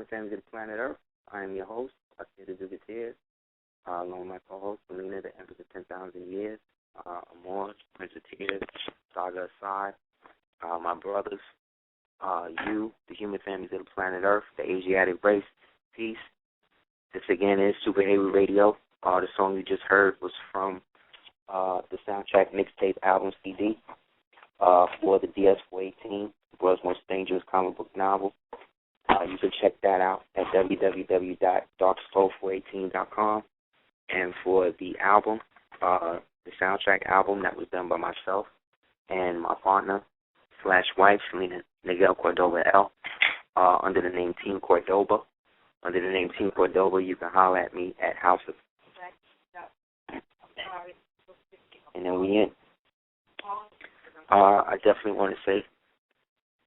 families of the planet Earth. I am your host, Heru, along with my co-host, Selena, the Empress of 10,000 Years, Amor, Prince of Tears, Saga Aside, my brothers, you, the human families of the planet Earth, the Asiatic race, peace. This again is Super Heru Radio. The song you just heard was from the soundtrack mixtape album CD for the DS418, the world's most dangerous comic book novel. You can check that out at www.darkspool418.com. And for the album, the soundtrack album that was done by myself and my partner / wife, Selena Miguel Cordova L, under the name Team Cordoba. Under the name Team Cordoba, you can holler at me at houseofel. And then we in. I definitely want to say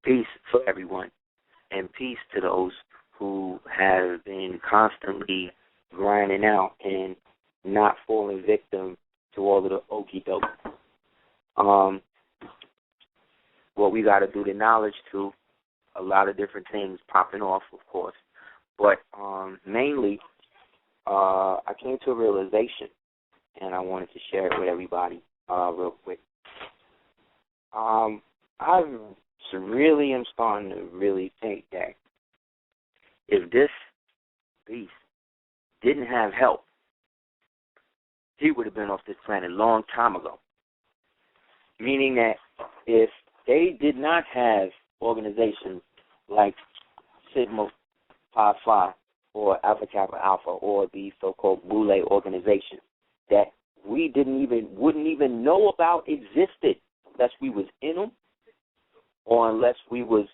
peace for everyone, and peace to those who have been constantly grinding out and not falling victim to all of the okie doke. What we got to do the knowledge to, a lot of different things popping off, of course. But mainly, I came to a realization, and I wanted to share it with everybody real quick. I really am starting to really think that if this beast didn't have help, he would have been off this planet a long time ago. Meaning that if they did not have organizations like Sigma Pi Phi or Alpha Kappa Alpha or the so-called Boule organization that we wouldn't even know about existed unless we was in them or unless we was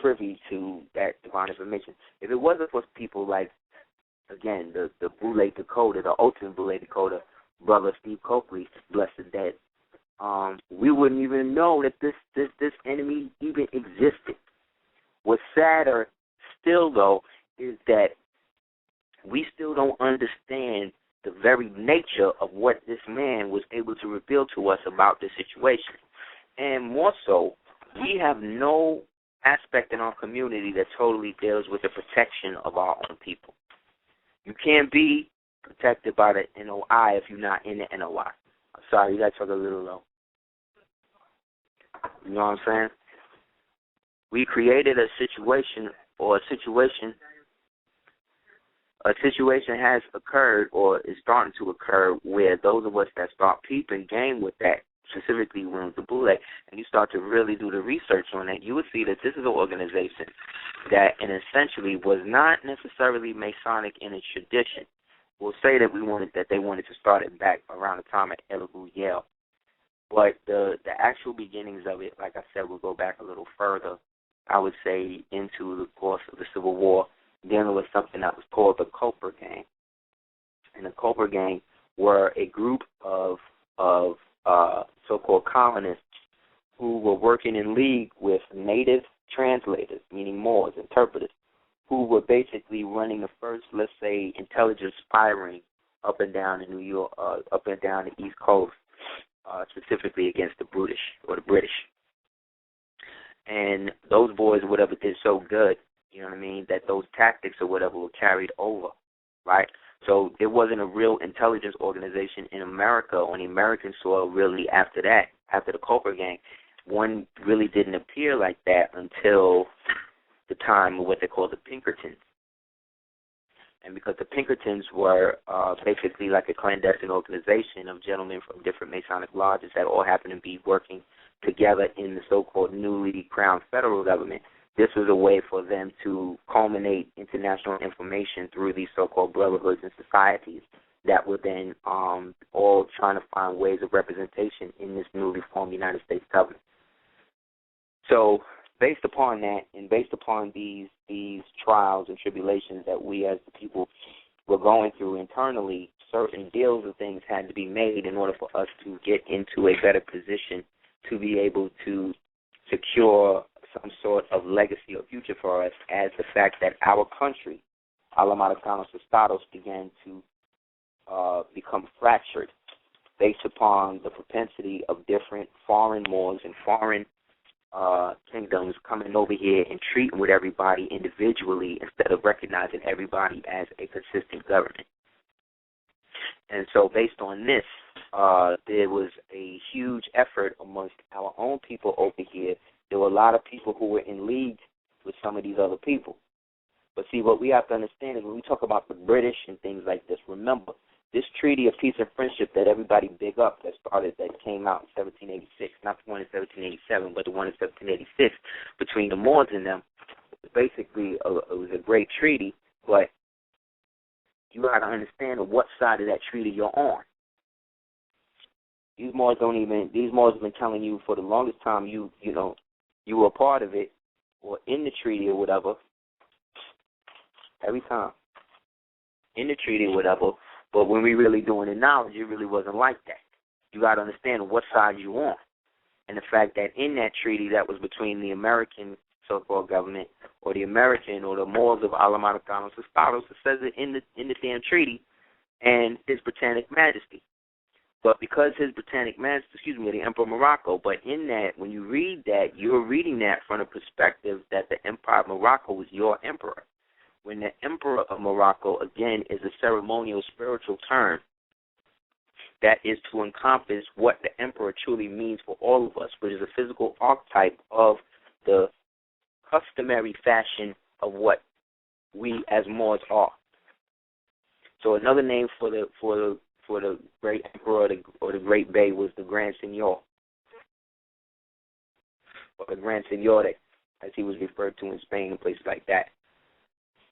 privy to that divine information. If it wasn't for people like, again, the Boule Dakota, the ultimate Boule Dakota, brother Steve Coakley, blessed the dead, we wouldn't even know that this enemy even existed. What's sadder still, though, is that we still don't understand the very nature of what this man was able to reveal to us about this situation. And more so, we have no aspect in our community that totally deals with the protection of our own people. You can't be protected by the NOI if you're not in the NOI. I'm sorry, you got to talk a little low. You know what I'm saying? We created a situation has occurred or is starting to occur where those of us that start peeping game with that, specifically when the Boule, and you start to really do the research on it, you would see that this is an organization that, and essentially, was not necessarily Masonic in its tradition. We'll say that they wanted to start it back around the time at Elegoo Yale. But the actual beginnings of it, like I said, will go back a little further, I would say, into the course of the Civil War, dealing with something that was called the Cooper Gang. And the Cooper Gang were a group of so-called colonists who were working in league with native translators, meaning Moors, interpreters, who were basically running the first, let's say, intelligence spy ring up and down in New York, up and down the East Coast, specifically against the British. And those boys, whatever, did so good, you know what I mean, that those tactics or whatever were carried over, right? So there wasn't a real intelligence organization in America on the American soil really after that, after the Cooper Gang. One really didn't appear like that until the time of what they call the Pinkertons. And because the Pinkertons were basically like a clandestine organization of gentlemen from different Masonic lodges that all happened to be working together in the so-called newly crowned federal government, this was a way for them to culminate international information through these so-called brotherhoods and societies that were then all trying to find ways of representation in this newly formed United States government. So based upon that and based upon these trials and tribulations that we as the people were going through internally, certain deals and things had to be made in order for us to get into a better position to be able to secure some sort of legacy or future for us, as the fact that our country, Alamatacanos Estados, began to become fractured based upon the propensity of different foreign Moors and foreign kingdoms coming over here and treating with everybody individually instead of recognizing everybody as a consistent government. And so based on this, there was a huge effort amongst our own people over here. There were a lot of people who were in league with some of these other people. But see, what we have to understand is when we talk about the British and things like this, remember, this Treaty of Peace and Friendship that everybody big up that came out in 1786, not the one in 1787, but the one in 1786, between the Moors and them, basically it was a great treaty, but you got to understand what side of that treaty you're on. These Moors have been telling you for the longest time you were a part of it or in the treaty or whatever, every time, in the treaty or whatever, but when we really doing the knowledge, it really wasn't like that. You got to understand what side you on. And the fact that in that treaty that was between the American so-called government or the American or the Moors of Alamadacanos Estados, it says it in the damn treaty, and His Britannic Majesty. But because His Britannic Majesty, the Emperor of Morocco, but in that, when you read that, you're reading that from the perspective that the Empire of Morocco was your emperor. When the Emperor of Morocco, again, is a ceremonial spiritual term that is to encompass what the emperor truly means for all of us, which is a physical archetype of the customary fashion of what we as Moors are. So another name for the great emperor or the great bey was the Grand Seignior, or the Grand Seignior, as he was referred to in Spain and places like that.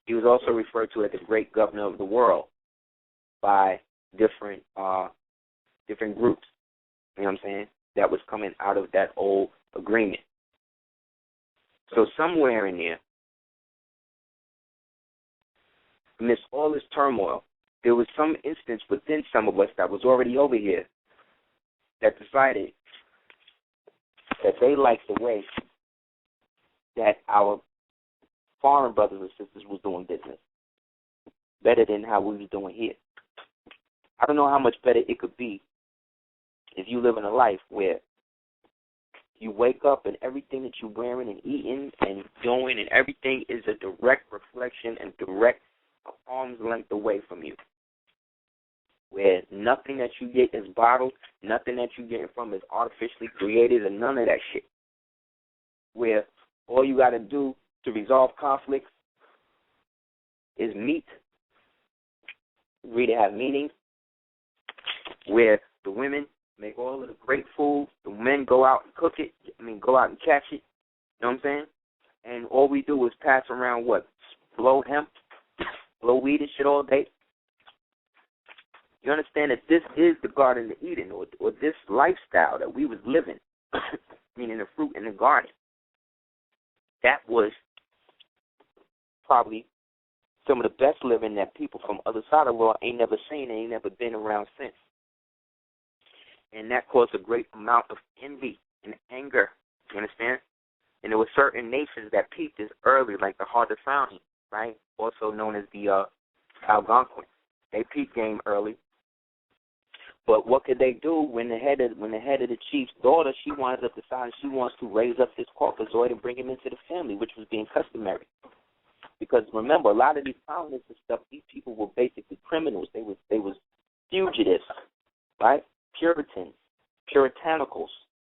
He was also referred to as the great governor of the world by different groups, you know what I'm saying, that was coming out of that old agreement. So somewhere in there, amidst all this turmoil, there was some instance within some of us that was already over here that decided that they liked the way that our foreign brothers and sisters was doing business better than how we was doing here. I don't know how much better it could be if you live in a life where you wake up and everything that you're wearing and eating and doing and everything is a direct reflection and direct arm's length away from you. Where nothing that you get is bottled, nothing that you get from is artificially created, and none of that shit. Where all you got to do to resolve conflicts is meet, agree to have meetings, where the women make all of the great food, the men go out and cook it, go out and catch it, you know what I'm saying? And all we do is pass around blow hemp, blow weed and shit all day. You understand that this is the Garden of Eden, or this lifestyle that we was living, meaning the fruit in the garden. That was probably some of the best living that people from other side of the world ain't never seen and ain't never been around since. And that caused a great amount of envy and anger, you understand? And there were certain nations that peaked this early, like the Haudenosaunee, right? Also known as the Algonquin. They peaked game early. But what could they do when the head of the chief's daughter, she winds up deciding she wants to raise up this Caucasoid and bring him into the family, which was being customary. Because remember, a lot of these colonists and stuff, these people were basically criminals. They was fugitives, right? Puritans, puritanicals,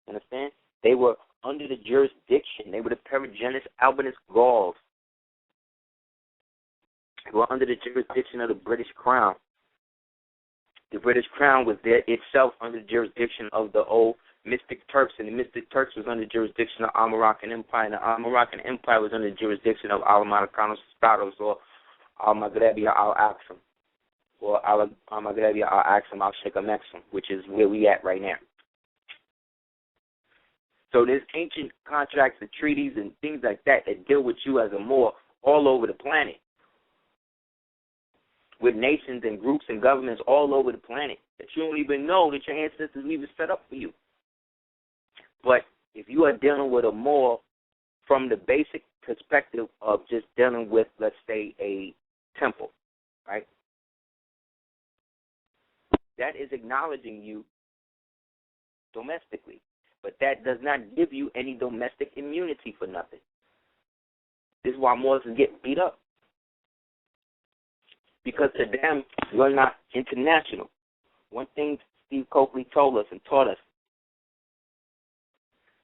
understand? They were under the jurisdiction. They were the Perigenus Albanus Gauls. They were under the jurisdiction of the British Crown. The British Crown was there itself under the jurisdiction of the old Mystic Turks, and the Mystic Turks was under the jurisdiction of Al-Moroccan Empire, and the Al-Moroccan Empire was under the jurisdiction of Al-Marakanos Stados, or Al-Maghrebia Al-Aqsim, or Al-Maghrebia Al-Aqsim Al-Sheikh-Mexim, which is where we at right now. So there's ancient contracts and treaties and things like that that deal with you as a Moor all over the planet, with nations and groups and governments all over the planet that you don't even know that your ancestors even set up for you. But if you are dealing with a Moor from the basic perspective of just dealing with, let's say, a temple, right, that is acknowledging you domestically. But that does not give you any domestic immunity for nothing. This is why Moors get beat up. Because to them, you're not international. One thing Steve Coakley told us and taught us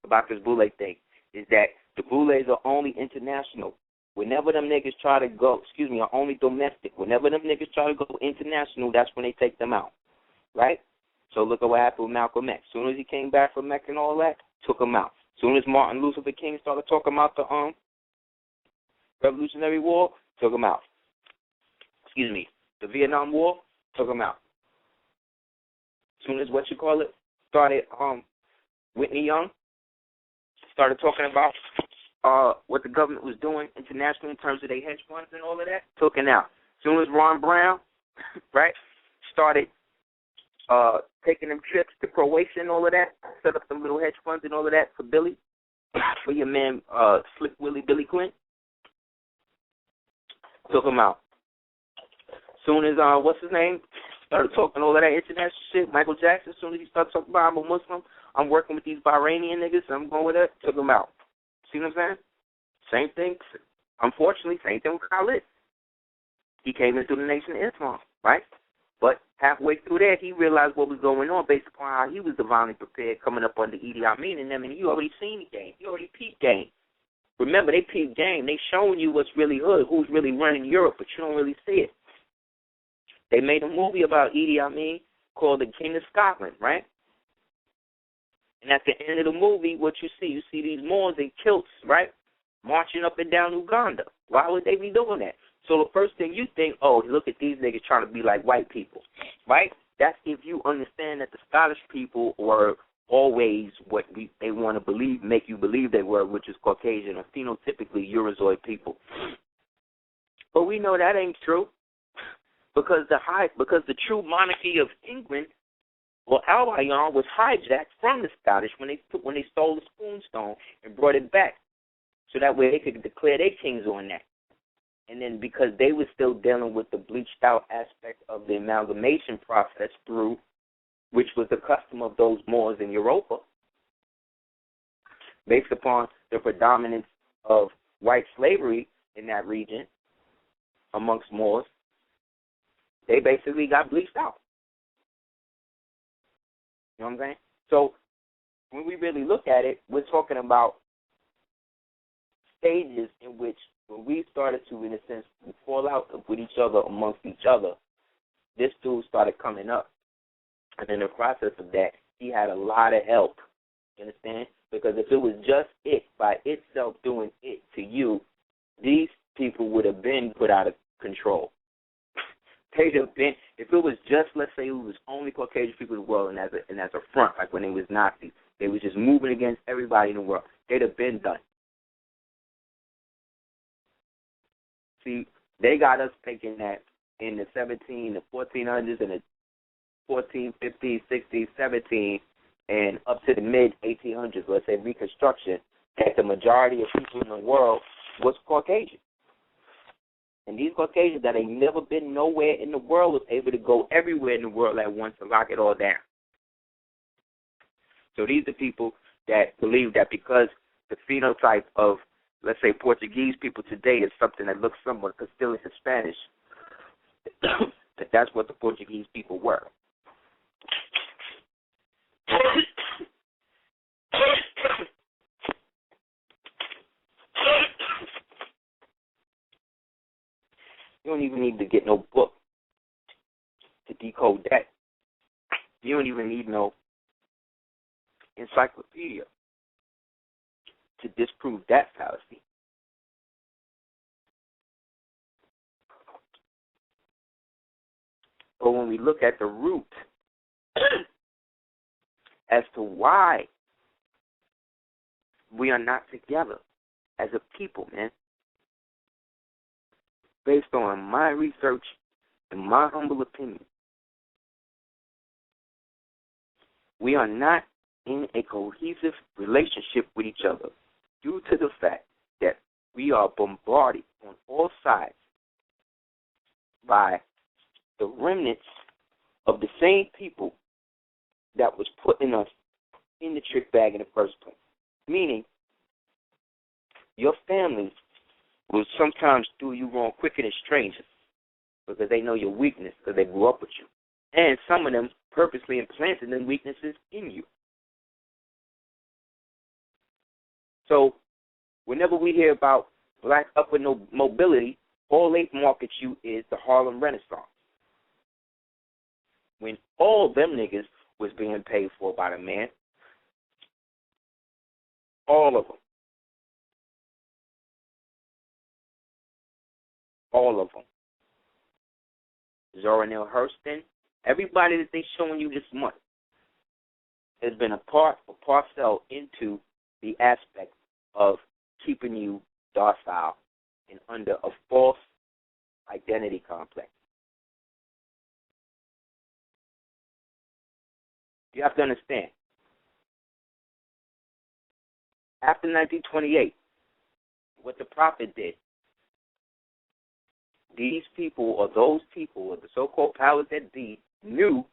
about this Boule thing is that the Boules are only international. Whenever them niggas try to go, are only domestic. Whenever them niggas try to go international, that's when they take them out, right? So look at what happened with Malcolm X. As soon as he came back from Mecca and all that, took him out. As soon as Martin Luther King started talking about the Revolutionary War, took him out. The Vietnam War, took him out. As soon as started Whitney Young started talking about what the government was doing internationally in terms of their hedge funds and all of that, took him out. As soon as Ron Brown, right, started taking them trips to Croatia and all of that, set up some little hedge funds and all of that for your man Slick Willie Billy Clinton, took him out. As soon as what's his name started talking all of that international shit, Michael Jackson, as soon as he started talking about I'm a Muslim, I'm working with these Bahrainian niggas, I'm going with that, took him out. See what I'm saying? Same thing. Unfortunately, same thing with Khalid. He came into the Nation of Islam, right? But halfway through that, he realized what was going on based upon how he was divinely prepared coming up under Idi Amin and them, and you already seen the game. You already peeped game. Remember, they peeped game. They showing you what's really hood, who's really running Europe, but you don't really see it. They made a movie about Idi Amin called The King of Scotland, right? And at the end of the movie, what you see these Moors in kilts, right, marching up and down Uganda. Why would they be doing that? So the first thing you think, oh, look at these niggas trying to be like white people, right? That's if you understand that the Scottish people were always what they want to believe, make you believe they were, which is Caucasian or phenotypically Eurozoid people. But we know that ain't true because the true monarchy of England, well, Al-Ayan was hijacked from the Scottish when they stole the Spoonstone and brought it back, so that way they could declare their kings on that. And then because they were still dealing with the bleached out aspect of the amalgamation process which was the custom of those Moors in Europa, based upon the predominance of white slavery in that region amongst Moors, they basically got bleached out. You know what I'm saying? So when we really look at it, we're talking about stages in which when we started to, in a sense, fall out with each other amongst each other, this dude started coming up. And in the process of that, he had a lot of help. You understand? Because if it was just it by itself doing it to you, these people would have been put out of control. They'd have been, if it was just, let's say it was only Caucasian people in the world and as a front, like when they was Nazis, they was just moving against everybody in the world, they'd have been done. See, they got us thinking that in the 1400s and the 1450s, 60s, 17s, and up to the mid-1800s, let's say Reconstruction, that the majority of people in the world was Caucasian. And these Caucasians that ain't never been nowhere in the world was able to go everywhere in the world at once to lock it all down. So these are people that believe that because the phenotype of, let's say, Portuguese people today is something that looks somewhat still in Spanish, that's what the Portuguese people were. You don't even need to get no book to decode that. You don't even need no encyclopedia to disprove that fallacy. But when we look at the root as to why we are not together as a people, man, based on my research and my humble opinion, we are not in a cohesive relationship with each other due to the fact that we are bombarded on all sides by the remnants of the same people that was putting us in the trick bag in the first place. Meaning, your family will sometimes do you wrong quicker than strangers because they know your weakness because they grew up with you. And some of them purposely implanted them weaknesses in you. So whenever we hear about black upward mobility, all they market you is the Harlem Renaissance. When all them niggas was being paid for by the man, all of them. All of them. Zora Neale Hurston, everybody that they showing you this month has been a parcel into the aspect of keeping you docile and under a false identity complex. You have to understand, after 1928, what the prophet did, these people or those people or the so-called powers that be knew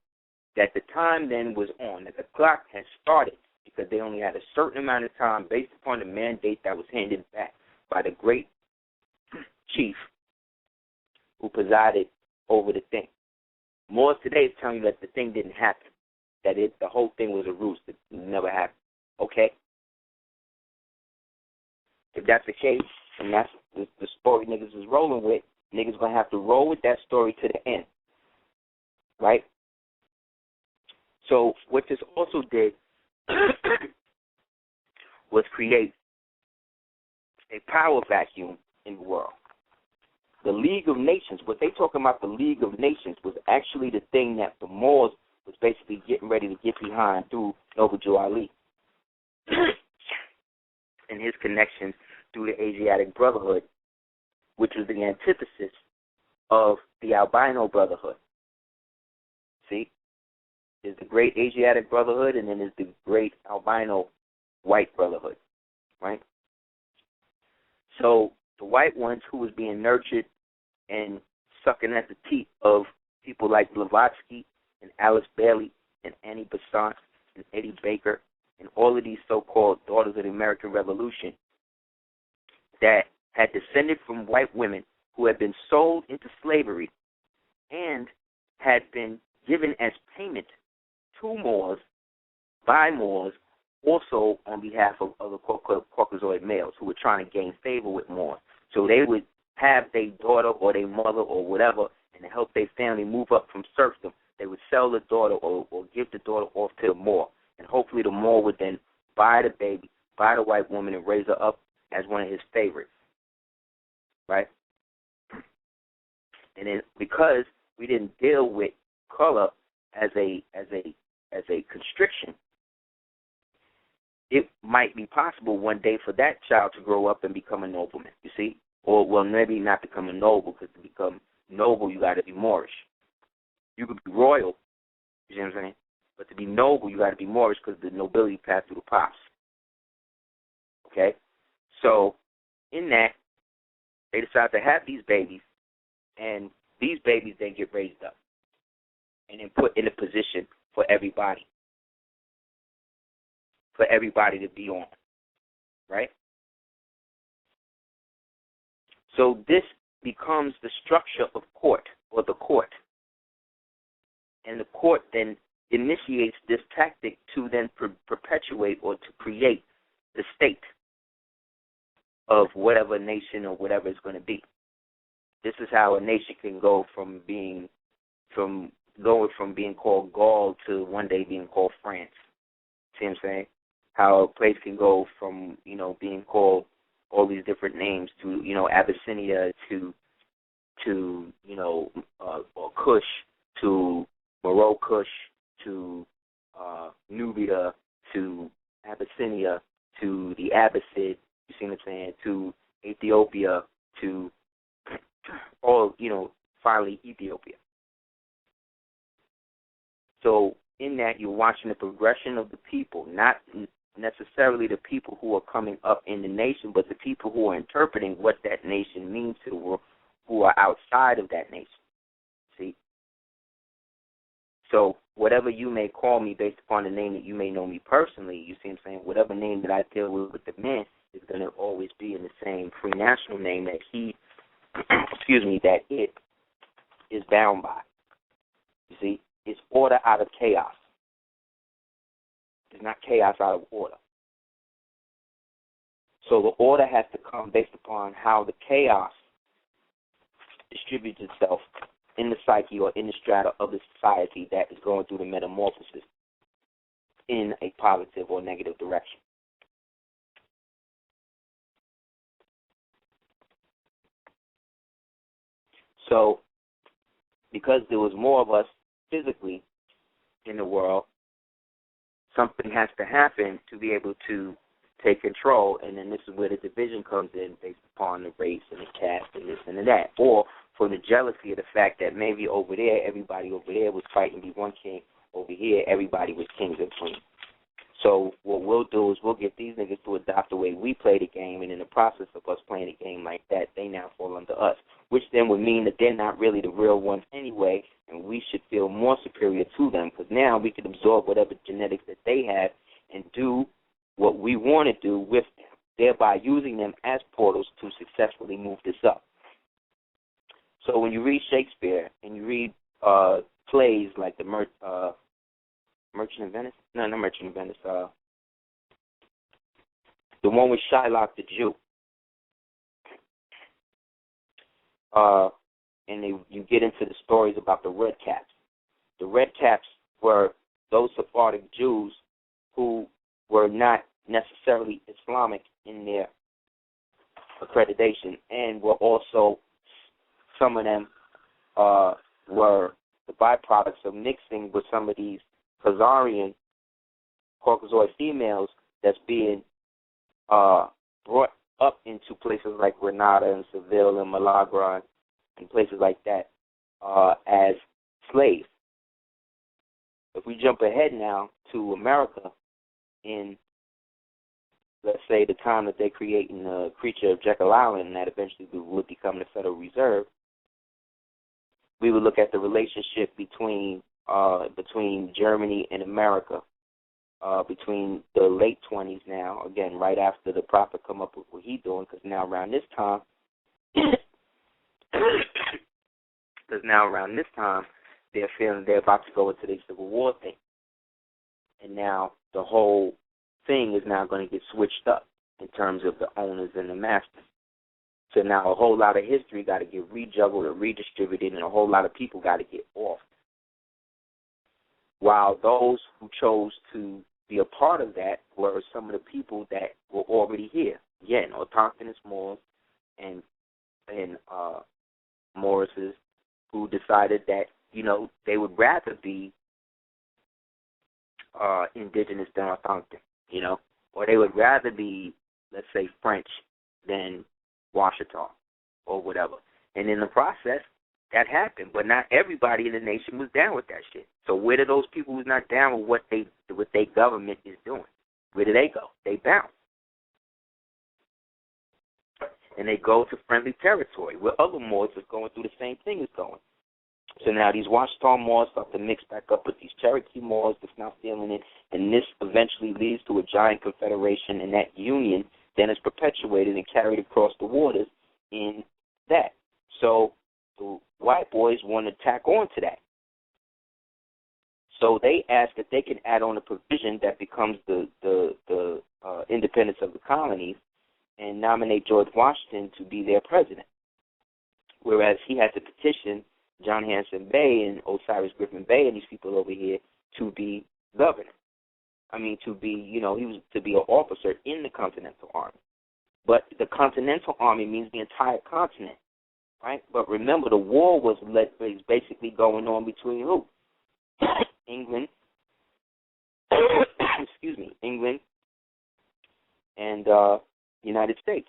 that the time then was on, that the clock had started because they only had a certain amount of time based upon the mandate that was handed back by the great chief who presided over the thing. More today is telling you that the thing didn't happen, that the whole thing was a ruse, that it never happened. Okay? If that's the case, and that's the story niggas is rolling with, niggas going to have to roll with that story to the end. Right? So what this also did was create a power vacuum in the world. The League of Nations, what they talking about, the League of Nations, was actually the thing that the Moors was basically getting ready to get behind through Noble Jew Ali and his connections through the Asiatic Brotherhood, which was the antithesis of the Albino Brotherhood. See? There's the great Asiatic Brotherhood, and then there's the great Albino White Brotherhood, right? So the white ones who was being nurtured and sucking at the teat of people like Blavatsky and Alice Bailey and Annie Besant and Eddie Baker and all of these so-called daughters of the American Revolution that had descended from white women who had been sold into slavery and had been given as payment to Moors by Moors, also on behalf of other Caucasoid males who were trying to gain favor with Moors. So they would have their daughter or their mother or whatever, and to help their family move up from serfdom, they would sell the daughter or give the daughter off to the Moor. And hopefully the Moor would then buy the baby, buy the white woman, and raise her up as one of his favorites. Right? And then because we didn't deal with color as a constriction, it might be possible one day for that child to grow up and become a nobleman, you see? Or, well, maybe not become a noble, because to become noble, you got to be Moorish. You could be royal, you see what I'm saying? But to be noble, you got to be Moorish because the nobility passed through the pops. Okay? So, in that, they decide to have these babies, and these babies then get raised up and then put in a position for everybody to be on, right? So this becomes the structure of court, or the court. And the court then initiates this tactic to then perpetuate or to create the state of whatever nation or whatever it's going to be. This is how a nation can go from being called Gaul to one day being called France. See what I'm saying? How a place can go from, being called all these different names to, Abyssinia to or Kush to Morocco to Nubia to Abyssinia to the Abbasid, you see what I'm saying, to Ethiopia to all, finally Ethiopia. So in that, you're watching the progression of the people, not necessarily the people who are coming up in the nation, but the people who are interpreting what that nation means to the world, who are outside of that nation. See? So whatever you may call me based upon the name that you may know me personally, you see what I'm saying? Whatever name that I deal with the man is going to always be in the same free national name that he, that it is bound by. You see, it's order out of chaos. It's not chaos out of order. So the order has to come based upon how the chaos distributes itself in the psyche or in the strata of the society that is going through the metamorphosis in a positive or negative direction. So, because there was more of us physically in the world, something has to happen to be able to take control, and then this is where the division comes in based upon the race and the caste and this and that, or from the jealousy of the fact that maybe over there, everybody over there was fighting to be one king, over here, everybody was kings and queens. So what we'll do is we'll get these niggas to adopt the way we play the game, and in the process of us playing the game like that, they now fall under us, which then would mean that they're not really the real ones anyway, and we should feel more superior to them, because now we can absorb whatever genetics that they have and do what we want to do with them, thereby using them as portals to successfully move this up. So when you read Shakespeare and you read plays like the Merchant of Venice? No, not Merchant of Venice. The one with Shylock the Jew. And you get into the stories about the Red Caps. The Red Caps were those Sephardic Jews who were not necessarily Islamic in their accreditation, and were also, some of them were the byproducts of mixing with some of these Khazarian Caucasoid females that's being brought up into places like Grenada and Seville and Malaga and places like that as slaves. If we jump ahead now to America in, let's say, the time that they're creating the creature of Jekyll Island, and that eventually would become the Federal Reserve, we would look at the relationship between Germany and America, between the late 20s now, again, right after the prophet come up with what he's doing, because now around this time, they're feeling they're about to go into the Civil War thing. And now the whole thing is now going to get switched up in terms of the owners and the masters. So now a whole lot of history got to get rejuggled and redistributed, and a whole lot of people got to get off. While those who chose to be a part of that were some of the people that were already here. Again, autochthonous Moors and Morrises who decided that, they would rather be indigenous than autochthon, or they would rather be, let's say, French than Washita or whatever. And in the process, that happened, but not everybody in the nation was down with that shit. So where do those people who's not down with what their government is doing? Where do they go? They bounce. And they go to friendly territory where other Moors is going through the same thing as going. So now these Washita Moors start to mix back up with these Cherokee Moors that's now feeling it, and this eventually leads to a giant confederation, and that union then is perpetuated and carried across the waters in that. So the white boys want to tack on to that. So they ask that they can add on a provision that becomes the independence of the colonies and nominate George Washington to be their president, whereas he had to petition John Hanson Bay and Osiris Griffin Bay and these people over here to be governor. To be, he was to be an officer in the Continental Army. But the Continental Army means the entire continent, right? But remember, the war was basically going on between who? England, England and United States.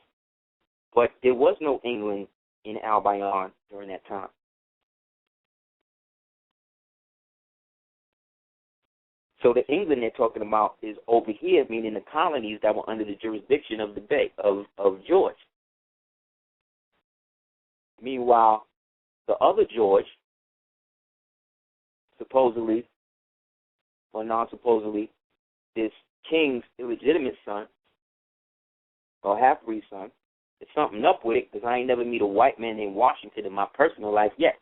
But there was no England in Albion during that time. So the England they're talking about is over here, meaning the colonies that were under the jurisdiction of the Bay of George. Meanwhile, the other George, supposedly, or now supposedly this king's illegitimate son, or half-breed son, there's something up with it, because I ain't never meet a white man named Washington in my personal life yet.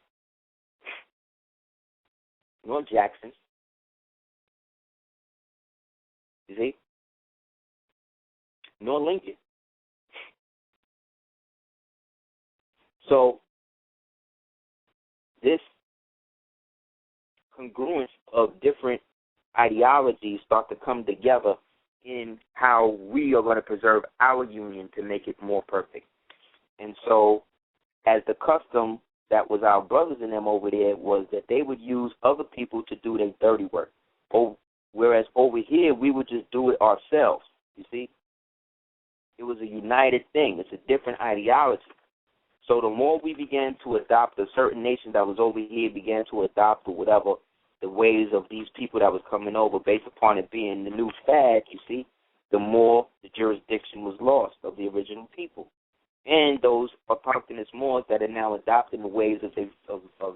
Nor Jackson. You see? Nor Lincoln. So, this congruence of different ideologies start to come together in how we are going to preserve our union to make it more perfect. And so, as the custom that was our brothers and them over there was that they would use other people to do their dirty work. Whereas over here, we would just do it ourselves, you see? It was a united thing. It's a different ideology. So the more we began to adopt, a certain nation that was over here began to adopt or whatever, the ways of these people that was coming over based upon it being the new fad, you see, the more the jurisdiction was lost of the original people. And those autochthonous Moors that are now adopting the ways of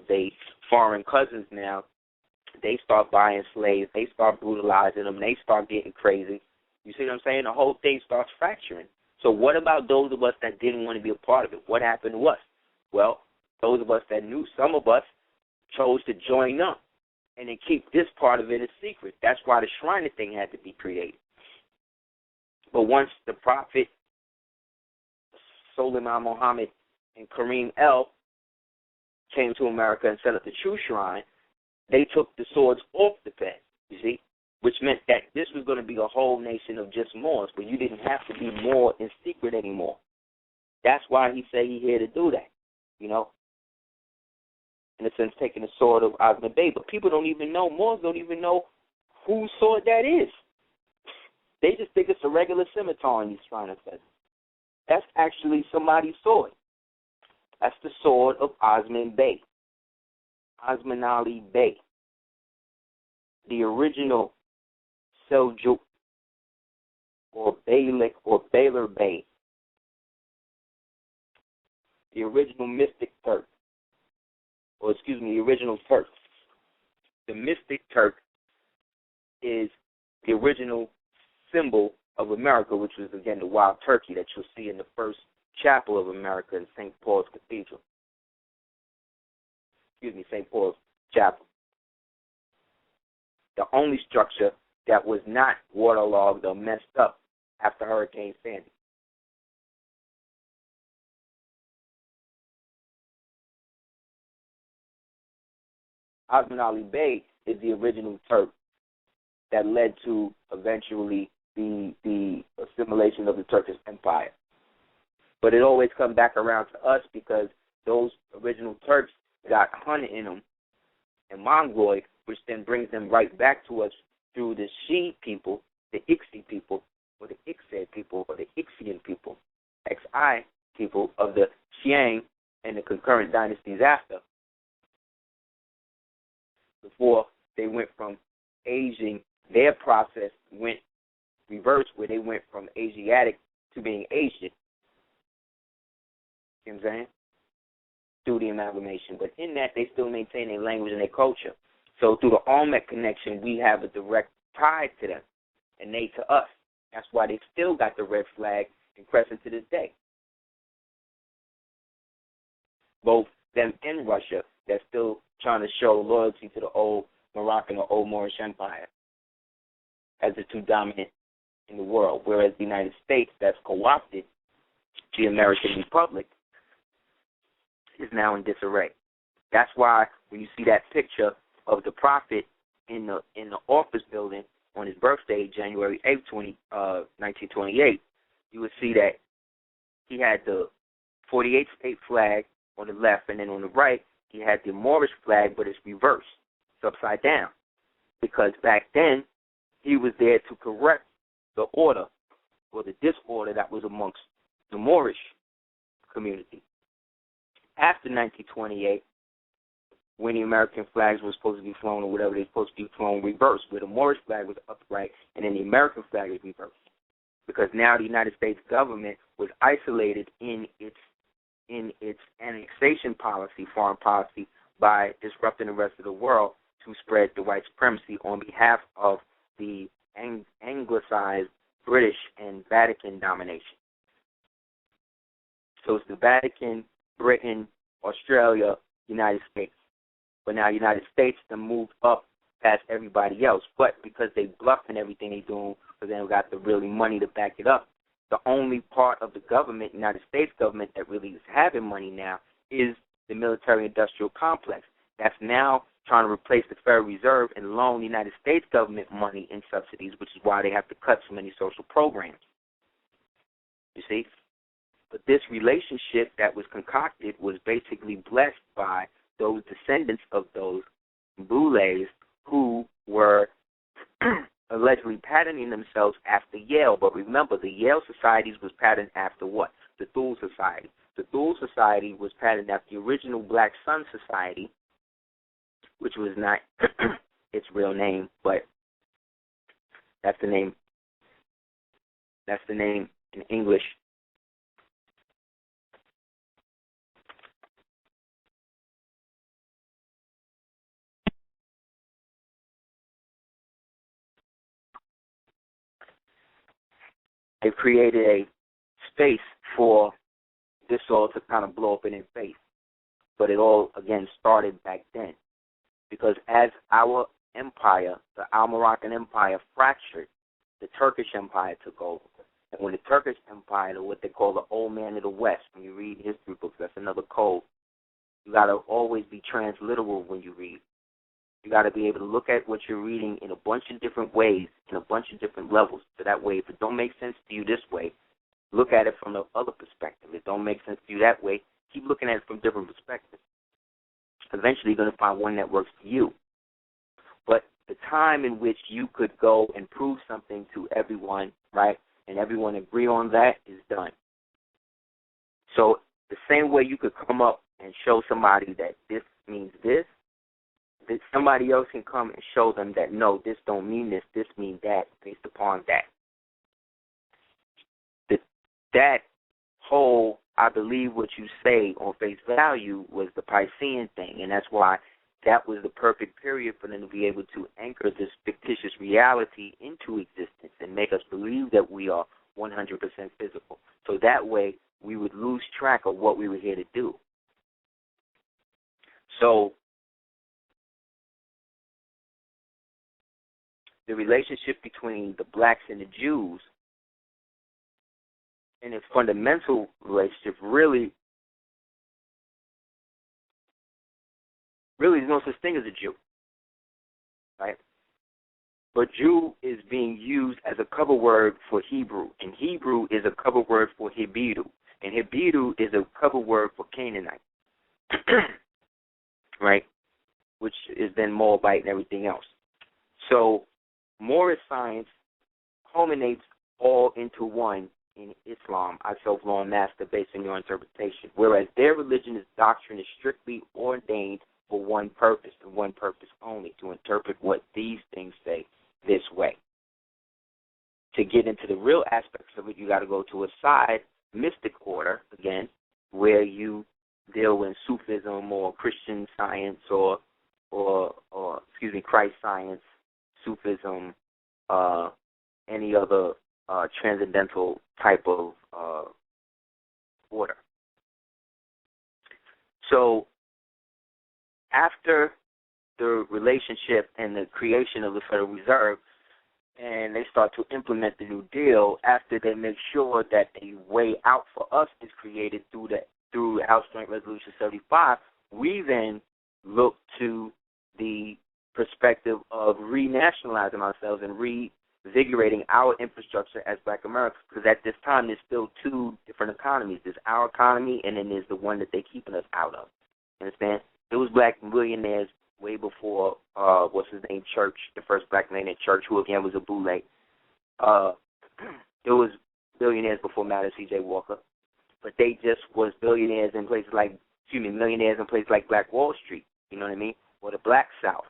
their foreign cousins now, they start buying slaves, they start brutalizing them, they start getting crazy. You see what I'm saying? The whole thing starts fracturing. So what about those of us that didn't want to be a part of it? What happened to us? Well, those of us that knew, some of us chose to join up and then keep this part of it a secret. That's why the Shriner thing had to be created. But once the Prophet, Suleiman Muhammad, and Kareem El came to America and set up the true shrine, they took the swords off the pen, you see, which meant that this was going to be a whole nation of just Moors, but you didn't have to be Moor in secret anymore. That's why he said he here to do that, you know, in a sense, taking the sword of Osman Bey. But people don't even know, Moors don't even know whose sword that is. They just think it's a regular scimitar in these shrine feathers. That's actually somebody's sword. That's the sword of Osman Bey. Osman Ali Bey. The original Seljuk or Beylik or Baylor Bey. The original mystic Turk. Or excuse me, the original Turk. The mystic Turk is the original symbol of America, which was, again, the wild turkey that you'll see in the first chapel of America in St. Paul's Cathedral. St. Paul's Chapel. The only structure that was not waterlogged or messed up after Hurricane Sandy. Osman Ali Bey is the original Turk that led to eventually the assimilation of the Turkish Empire. But it always comes back around to us because those original Turks got hunted in them and Mongoloid, which then brings them right back to us through the Shi people, the Ixi people, or the Ixed people, or the Ixian people, Xi people of the Xiang and the concurrent dynasties after, before they went from Asian, their process went reversed, where they went from Asiatic to being Asian. You know what I'm saying? Through the amalgamation. But in that, they still maintain their language and their culture. So through the Olmec connection, we have a direct tie to them, and they to us. That's why they still got the red flag and crescent to this day. Both them and Russia, they're still trying to show loyalty to the old Moroccan or old Moorish Empire as the two dominant in the world, whereas the United States, that's co-opted the American Republic, is now in disarray. That's why when you see that picture of the Prophet in the office building on his birthday, January 8th, 1928, you would see that he had the 48th state flag on the left, and then on the right, he had the Moorish flag, but it's reversed. It's upside down. Because back then, he was there to correct the order or the disorder that was amongst the Moorish community. After 1928, when the American flags were supposed to be flown or whatever, they were supposed to be flown reversed, where the Moorish flag was upright and then the American flag was reversed. Because now the United States government was isolated in its annexation policy, foreign policy, by disrupting the rest of the world to spread the white supremacy on behalf of the anglicized British and Vatican domination. So it's the Vatican, Britain, Australia, United States. But now United States have moved up past everybody else. But because they bluff in everything they do, because they don't got the really money to back it up, the only part of the government, United States government, that really is having money now is the military-industrial complex. That's now trying to replace the Federal Reserve and loan the United States government money in subsidies, which is why they have to cut so many social programs. You see? But this relationship that was concocted was basically blessed by those descendants of those Boulets who were allegedly patterning themselves after Yale. But remember, the Yale societies was patterned after what? The Thule Society. The Thule Society was patterned after the original Black Sun Society, which was not its real name, but that's the name. That's the name in English. They've created a space for this all to kind of blow up in their face. But it all, again, started back then. Because as our empire, the Almoravian Empire, fractured, the Turkish Empire took over. And when the Turkish Empire, or what they call the old man of the West, when you read history books, that's another code. You got to always be transliteral when you read. You got to be able to look at what you're reading in a bunch of different ways, in a bunch of different levels. So that way, if it don't make sense to you this way, look at it from the other perspective. If it don't make sense to you that way, keep looking at it from different perspectives. Eventually, you're going to find one that works for you. But the time in which you could go and prove something to everyone, right, and everyone agree on that is done. So the same way you could come up and show somebody that this means this, that somebody else can come and show them that, no, this don't mean this means that, based upon that. That whole, I believe what you say on face value, was the Piscean thing, and that's why that was the perfect period for them to be able to anchor this fictitious reality into existence and make us believe that we are 100% physical. So that way we would lose track of what we were here to do. So the relationship between the blacks and the Jews, and its fundamental relationship, really there's no such thing as a Jew, right? But Jew is being used as a cover word for Hebrew, and Hebrew is a cover word for Hebidu, and Hebidu is a cover word for Canaanite, right? Which is then Moabite and everything else. So Moorish science culminates all into one in Islam, houseofel master, based on your interpretation, whereas their religious doctrine is strictly ordained for one purpose, and one purpose only, to interpret what these things say this way. To get into the real aspects of it, you got to go to a side mystic order, again, where you deal with Sufism or Christian science or Christ science, Sufism, any other transcendental type of order. So after the relationship and the creation of the Federal Reserve, and they start to implement the New Deal, after they make sure that a way out for us is created through House Joint Resolution 75, we then look to the perspective of renationalizing ourselves and reinvigorating our infrastructure as Black Americans, because at this time there's still two different economies. There's our economy, and then there's the one that they're keeping us out of. You understand? There was Black millionaires way before, Church, the first Black millionaire Church, who again was a boule. There was billionaires before Madam C.J. Walker, but they just was millionaires in places like Black Wall Street, you know what I mean, or the Black South,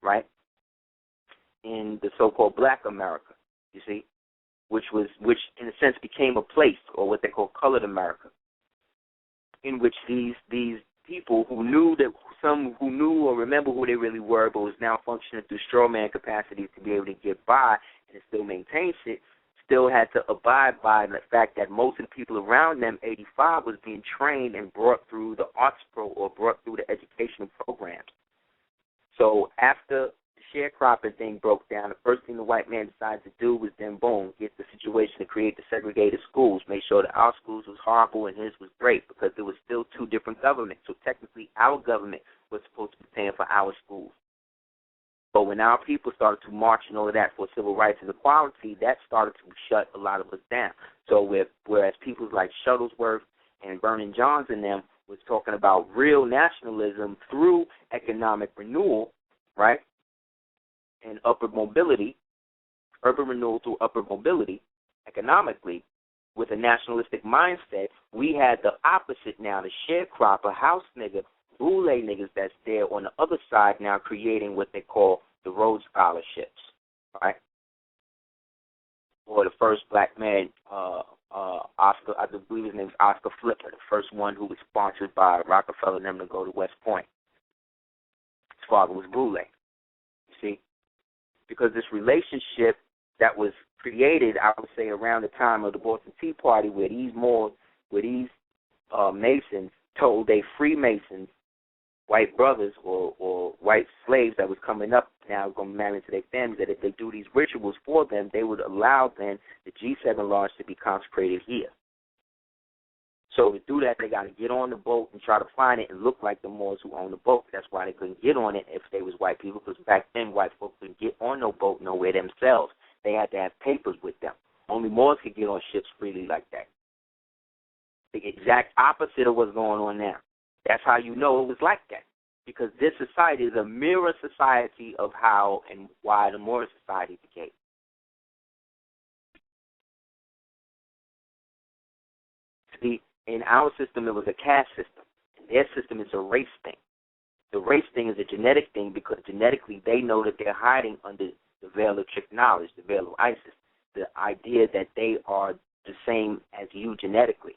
right? In the so-called Black America, you see, which in a sense became a place, or what they call colored America, in which these people who knew that some who knew or remember who they really were, but was now functioning through straw man capacity to be able to get by and still maintain shit, still had to abide by the fact that most of the people around them, 85, was being trained and brought through the arts or brought through the educational programs. So after the sharecropping thing broke down, the first thing the white man decided to do was then, boom, get the situation to create the segregated schools, make sure that our schools was horrible and his was great, because there was still two different governments. So technically our government was supposed to be paying for our schools. But when our people started to march and all of that for civil rights and equality, that started to shut a lot of us down. So whereas people like Shuttlesworth and Vernon Johns and them was talking about real nationalism through economic renewal, right, and upward mobility, urban renewal through upward mobility, economically, with a nationalistic mindset, we had the opposite now, the sharecropper, house nigga, boule niggas that's there on the other side now creating what they call the Rhodes Scholarships, right? Or the first black man, Oscar, I believe his name is Oscar Flipper, the first one who was sponsored by Rockefeller and them to go to West Point. His father was boule, you see? Because this relationship that was created, I would say, around the time of the Boston Tea Party, where these Masons told they Freemasons, white brothers or white slaves that was coming up now going to marry into their families, that if they do these rituals for them, they would allow then the G7 laws to be consecrated here. So to do that, they got to get on the boat and try to find it and look like the Moors who own the boat. That's why they couldn't get on it if they was white people, because back then white folks couldn't get on no boat nowhere themselves. They had to have papers with them. Only Moors could get on ships freely like that. The exact opposite of what's going on now. That's how you know it was like that, because this society is a mirror society of how and why the Moorish society became. See, in our system, it was a caste system. In their system, it's a race thing. The race thing is a genetic thing because genetically they know that they're hiding under the veil of trick knowledge, the veil of ISIS, the idea that they are the same as you genetically.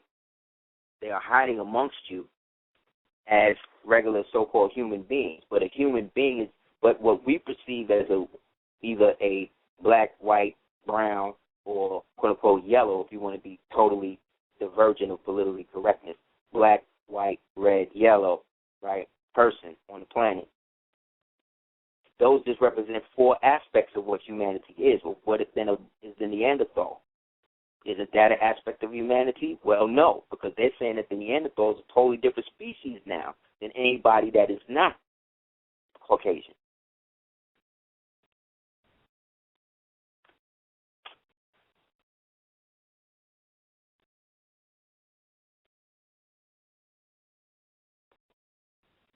They are hiding amongst you as regular so-called human beings. But a human being is, but what we perceive as either a black, white, brown, or quote-unquote yellow, if you want to be totally divergent of politically correctness, black, white, red, yellow, right, person on the planet. Those just represent four aspects of what humanity is. Well, what then is the Neanderthal? Isn't that an aspect of humanity? Well, no, because they're saying that the Neanderthal is a totally different species now than anybody that is not Caucasian.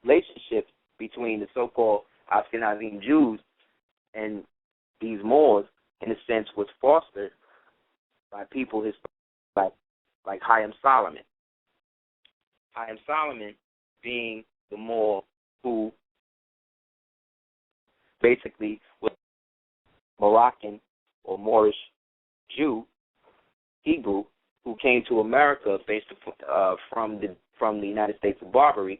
Relationship between the so-called Ashkenazim Jews and these Moors, in a sense, was fostered by people like Chaim Solomon. Chaim Solomon being the Moor who basically was Moroccan or Moorish Jew, Hebrew, who came to America based from the United States of Barbary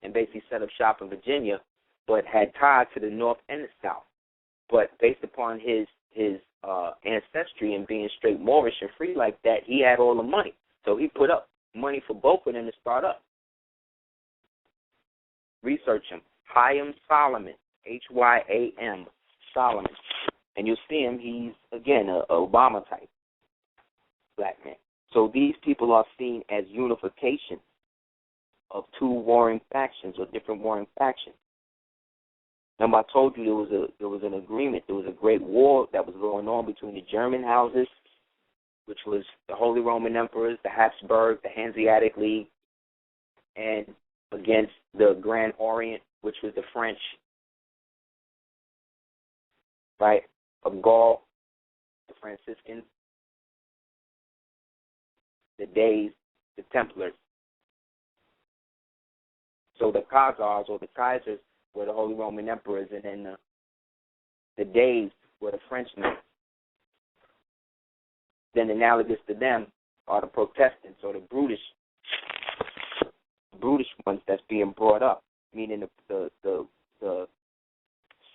and basically set up shop in Virginia, but had ties to the North and the South. But based upon his ancestry and being straight Moorish and free like that, he had all the money. So he put up money for both of them to start up. Research him. Chaim Solomon, Hyam Solomon. And you'll see him, he's, again, an Obama type black man. So these people are seen as unification of two warring factions or different warring factions. Remember, I told you there was an agreement. There was a great war that was going on between the German houses, which was the Holy Roman Emperors, the Habsburg, the Hanseatic League, and against the Grand Orient, which was the French, right, of Gaul, the Franciscans, the Days, the Templars. So the Khazars or the Kaisers were the Holy Roman Emperors, and then the Days were the Frenchmen. Then analogous to them are the Protestants or the brutish ones that's being brought up, meaning the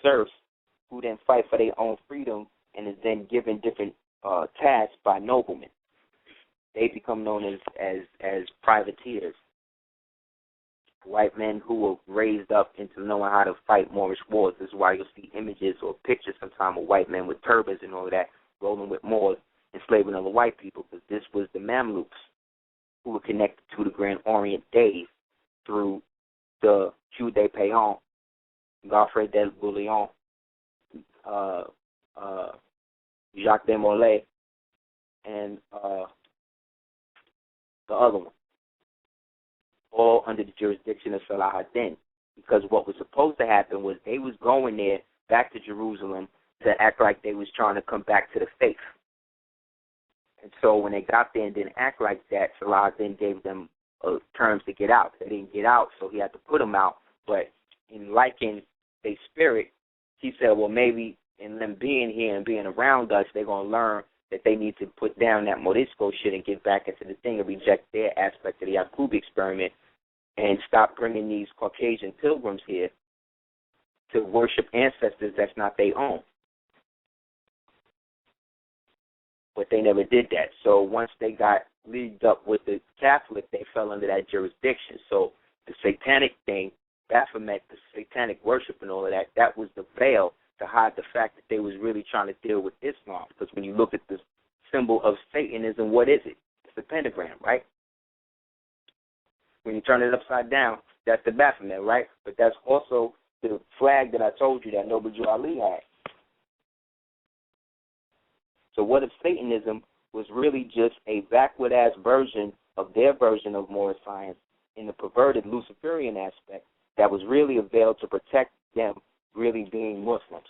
serfs who then fight for their own freedom and is then given different tasks by noblemen. They become known as privateers. White men who were raised up into knowing how to fight Moorish wars. This is why you'll see images or pictures sometimes of white men with turbans and all of that rolling with Moors, enslaving other white people, because this was the Mamluks who were connected to the Grand Orient days through the Queue de Payon, Godfrey de Bouillon, Jacques de Molay, and the other one, all under the jurisdiction of Salah ad-Din. Because what was supposed to happen was they was going there back to Jerusalem to act like they was trying to come back to the faith. And so when they got there and didn't act like that, Salah ad-Din gave them terms to get out. They didn't get out, so he had to put them out. But in liking their spirit, he said, well, maybe in them being here and being around us, they're going to learn that they need to put down that Morisco shit and get back into the thing and reject their aspect of the Yaqubi experiment and stop bringing these Caucasian pilgrims here to worship ancestors that's not their own. But they never did that. So once they got leagued up with the Catholic, they fell under that jurisdiction. So the satanic thing, Baphomet, the satanic worship and all of that, that was the veil to hide the fact that they was really trying to deal with Islam. Because when you look at the symbol of Satanism, what is it? It's the pentagram, right? When you turn it upside down, that's the Baphomet, right? But that's also the flag that I told you that Noble Drew Ali had. So what if Satanism was really just a backward-ass version of their version of Moorish science in the perverted Luciferian aspect that was really a veil to protect them really being Muslims?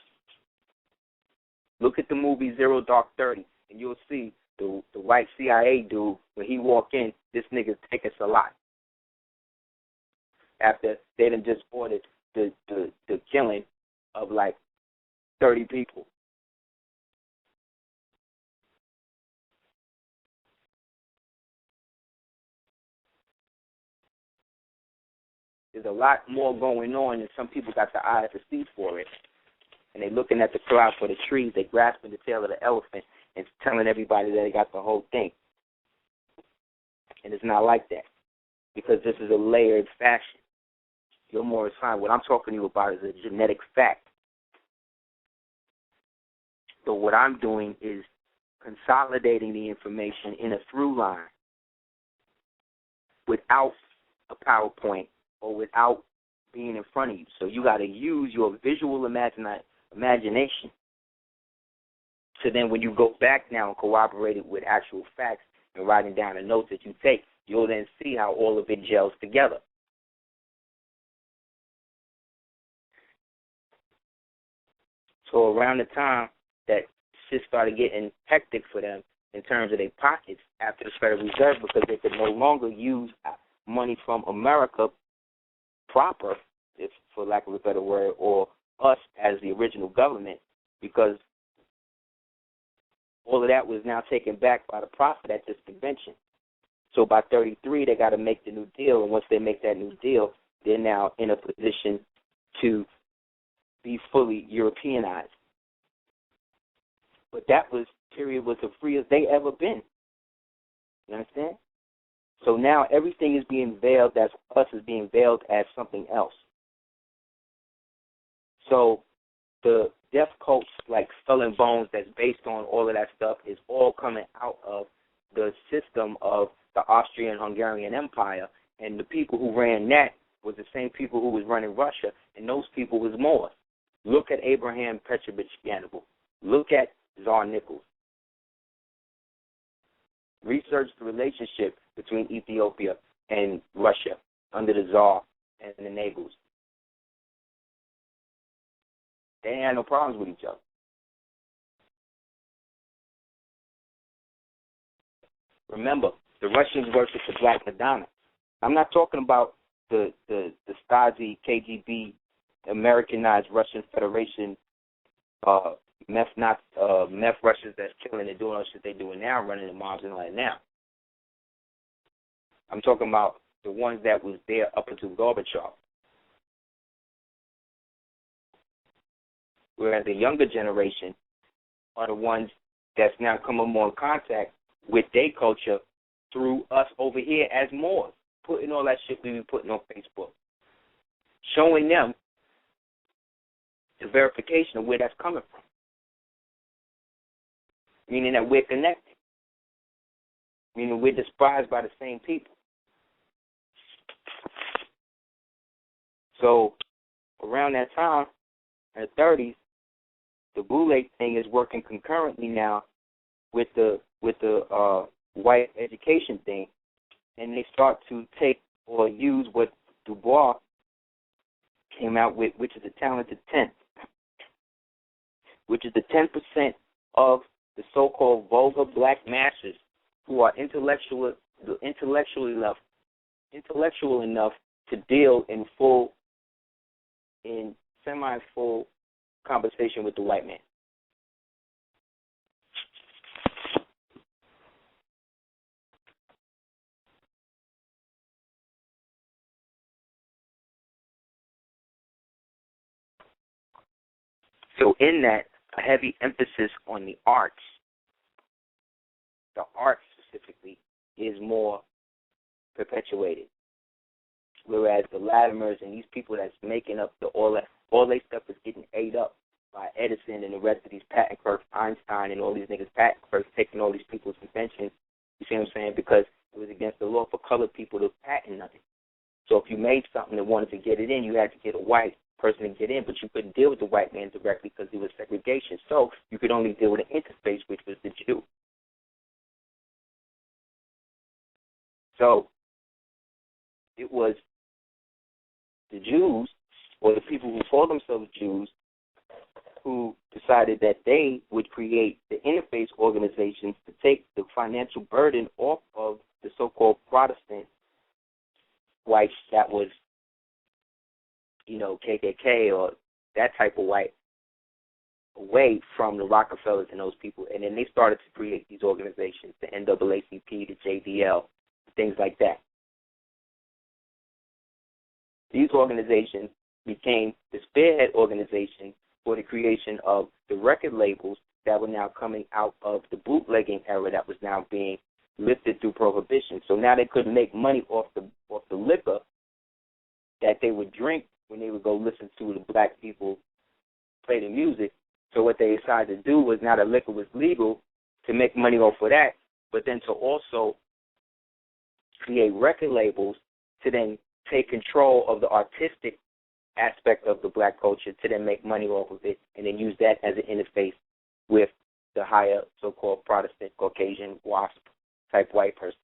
Look at the movie Zero Dark 30, and you'll see the white CIA dude, when he walk in, this nigga's taking Salat. After they done just ordered the killing of like 30 people. There's a lot more going on, and some people got the eyes to see for it. And they looking at the cloud for the trees, they grasping the tail of the elephant and telling everybody that they got the whole thing. And it's not like that, because this is a layered fashion. You're more refined. What I'm talking to you about is a genetic fact. So what I'm doing is consolidating the information in a through line without a PowerPoint or without being in front of you. So you got to use your visual imagination so then when you go back now and corroborate it with actual facts and writing down the notes that you take, you'll then see how all of it gels together. So around the time that shit started getting hectic for them in terms of their pockets after the Federal Reserve, because they could no longer use money from America proper, if for lack of a better word, or us as the original government, because all of that was now taken back by the prophet at this convention. So by 33, they got to make the new deal, and once they make that new deal, they're now in a position to be fully Europeanized. But that period was the freest they ever been. You understand? So now everything is being veiled as us is being veiled as something else. So the death cults like Skull and Bones that's based on all of that stuff is all coming out of the system of the Austrian-Hungarian Empire, and the people who ran that was the same people who was running Russia, and those people was Moors. Look at Abraham Petrovich Ganibal. Look at Tsar Nichols. Research the relationship between Ethiopia and Russia under the Tsar and the Nagels. They ain't had no problems with each other. Remember, the Russians worship the Black Madonna. I'm not talking about the Stasi, KGB, Americanized Russian Federation, meth Russians that's killing and doing all the shit they doing now, running the mobs and all that now. I'm talking about the ones that was there up until Gorbachev. Whereas the younger generation are the ones that's now coming more in contact with their culture through us over here as Moors, putting all that shit we be putting on Facebook, showing them the verification of where that's coming from, meaning that we're connected, meaning we're despised by the same people. So around that time, in the 30s, the Boule thing is working concurrently now with the white education thing, and they start to take or use what Du Bois came out with, which is the talented 10th, which is the 10% of the so-called vulgar black masses who are intellectual enough to deal in semi-full conversation with the white man. So in that, a heavy emphasis on the arts specifically, is more perpetuated. Whereas the Latimers and these people that's making up all their stuff is getting ate up by Edison and the rest of these patent clerks, Einstein and all these niggas patent clerks taking all these people's inventions, you see what I'm saying? Because it was against the law for colored people to patent nothing. So if you made something and wanted to get it in, you had to get a white person to get in, but you couldn't deal with the white man directly because there was segregation. So you could only deal with an interface, which was the Jew. So it was the Jews, or the people who call themselves Jews, who decided that they would create the interface organizations to take the financial burden off of the so-called Protestant whites that was, KKK or that type of white, away from the Rockefellers and those people. And then they started to create these organizations, the NAACP, the JDL, things like that. These organizations became the spearhead organization for the creation of the record labels that were now coming out of the bootlegging era that was now being lifted through prohibition. So now they couldn't make money off the liquor that they would drink when they would go listen to the black people play the music. So what they decided to do was, now that liquor was legal, to make money off of that, but then to also create record labels to then take control of the artistic aspect of the black culture, to then make money off of it, and then use that as an interface with the higher so-called Protestant, Caucasian, WASP type white person.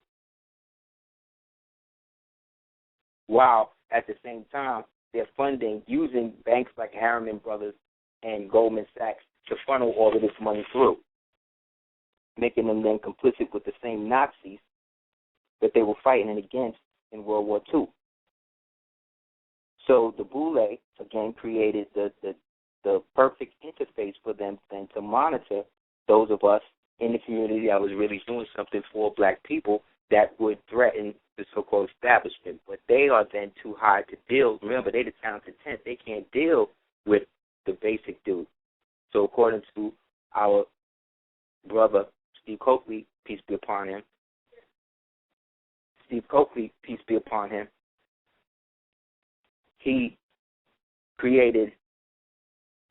While at the same time, they're funding, using banks like Harriman Brothers and Goldman Sachs to funnel all of this money through, making them then complicit with the same Nazis that they were fighting against in World War II. So the Boule, again, created the perfect interface for them then to monitor those of us in the community that was really doing something for black people that would threaten the so-called establishment. But they are then too high to deal. Remember, they're the talented 10th. They can't deal with the basic dude. So according to our brother, Steve Coakley, peace be upon him,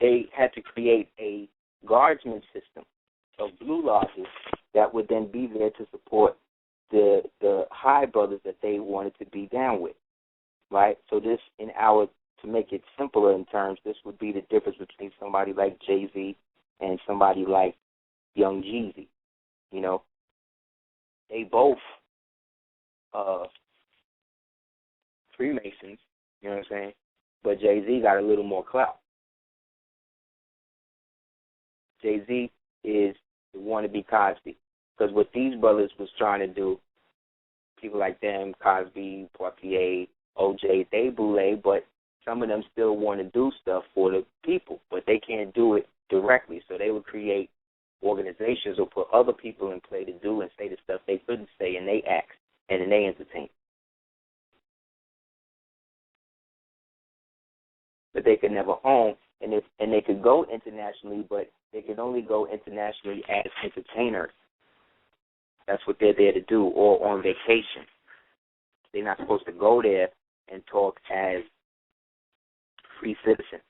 they had to create a guardsman system of blue lodges that would then be there to support the high brothers that they wanted to be down with, right? So this, to make it simpler in terms, this would be the difference between somebody like Jay-Z and somebody like Young Jeezy. They both Freemasons, you know what I'm saying? But Jay-Z got a little more clout. Jay-Z is the wannabe Cosby. Because what these brothers was trying to do, people like them, Cosby, Poitier, OJ, they boule, but some of them still want to do stuff for the people, but they can't do it directly. So they would create organizations or put other people in play to do and say the stuff they couldn't say, and they act, and then they entertain. that they could never own, and they could go internationally, but they can only go internationally as entertainers. That's what they're there to do, or on vacation. They're not supposed to go there and talk as free citizens.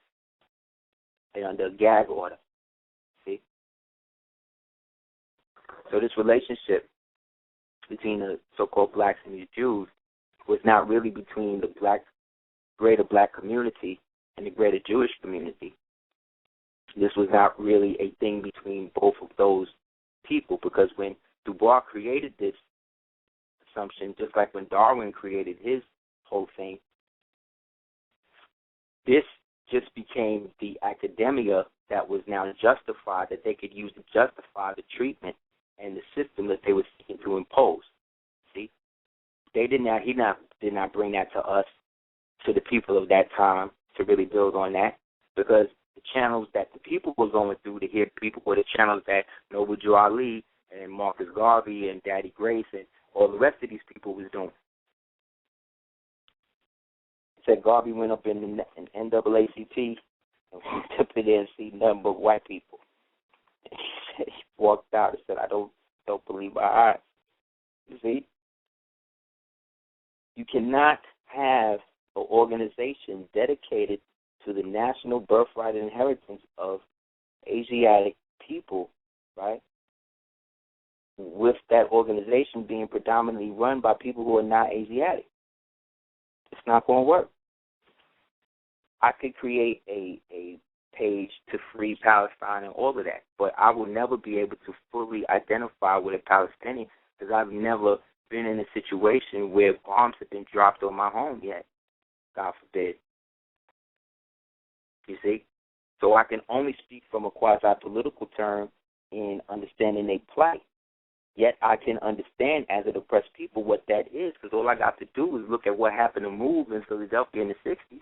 They're under a gag order. See? So this relationship between the so-called blacks and these Jews was not really between the greater black community and the greater Jewish community. This was not really a thing between both of those people, because when Du Bois created this assumption, just like when Darwin created his whole thing, this just became the academia that was now justified, that they could use to justify the treatment and the system that they were seeking to impose. See, he did not bring that to us, to the people of that time, to really build on that, because the channels that the people were going through to hear people were the channels that Noble Drew Ali and Marcus Garvey and Daddy Grace and all the rest of these people was doing. He said Garvey went up in NAACP and went up in there and see nothing but white people. And he walked out and said, I don't believe my eyes. You see? You cannot have an organization dedicated to the national birthright and inheritance of Asiatic people, right, with that organization being predominantly run by people who are not Asiatic. It's not going to work. I could create a page to free Palestine and all of that, but I will never be able to fully identify with a Palestinian, because I've never been in a situation where bombs have been dropped on my home yet, God forbid. You see? So I can only speak from a quasi-political term in understanding their plight. Yet I can understand as an oppressed people what that is, because all I got to do is look at what happened to MOVE in Philadelphia in the 60s,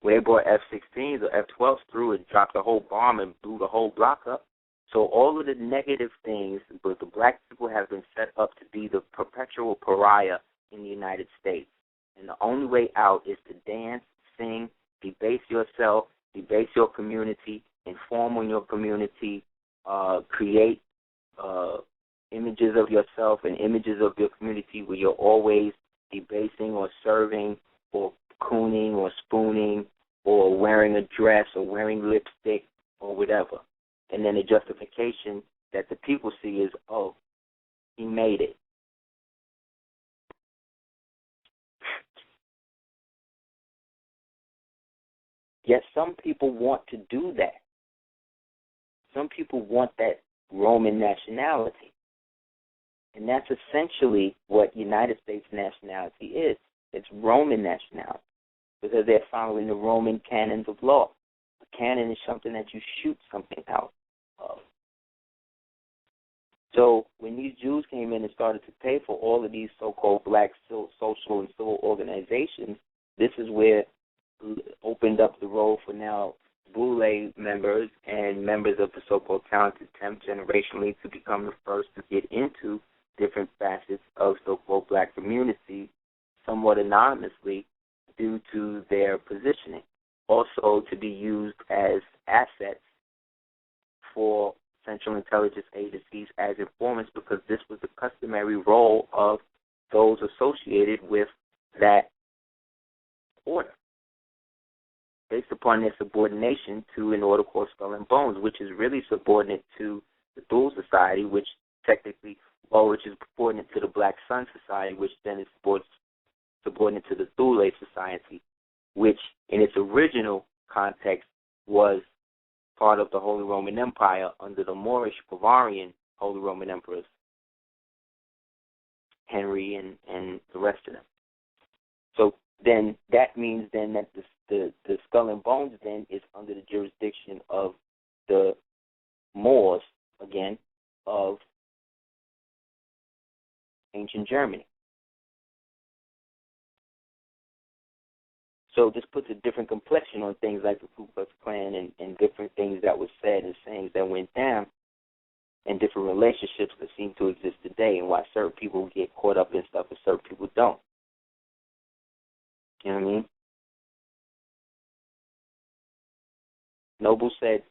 where they brought F-16s or F-12s through and dropped a whole bomb and blew the whole block up. So all of the negative things, but the black people have been set up to be the perpetual pariah in the United States. And the only way out is to dance, sing, debase yourself, debase your community, inform on your community, create images of yourself and images of your community where you're always debasing or serving or cooning or spooning or wearing a dress or wearing lipstick or whatever. And then the justification that the people see is, oh, he made it. Yet some people want to do that. Some people want that Roman nationality. And that's essentially what United States nationality is. It's Roman nationality, because they're following the Roman canons of law. A canon is something that you shoot something out of. So when these Jews came in and started to pay for all of these so-called black social and civil organizations, this is where opened up the road for now Boule members and members of the so-called talented 10th generationally to become the first to get into different facets of so-called black community somewhat anonymously due to their positioning. Also to be used as assets for Central Intelligence Agencies as informants, because this was the customary role of those associated with that order, based upon their subordination to an order called Skull and Bones, which is really subordinate to the Thule Society, which technically, which is subordinate to the Black Sun Society, which then is subordinate to the Thule Society, which in its original context was part of the Holy Roman Empire under the Moorish Bavarian Holy Roman Emperors, Henry and the rest of them. So then that means then that the Skull and Bones then is under the jurisdiction of the Moors, again, of ancient Germany. So this puts a different complexion on things like the Ku Klux Klan and different things that were said and sayings that went down, and different relationships that seem to exist today, and why certain people get caught up in stuff and certain people don't. You know what I mean? Noble said,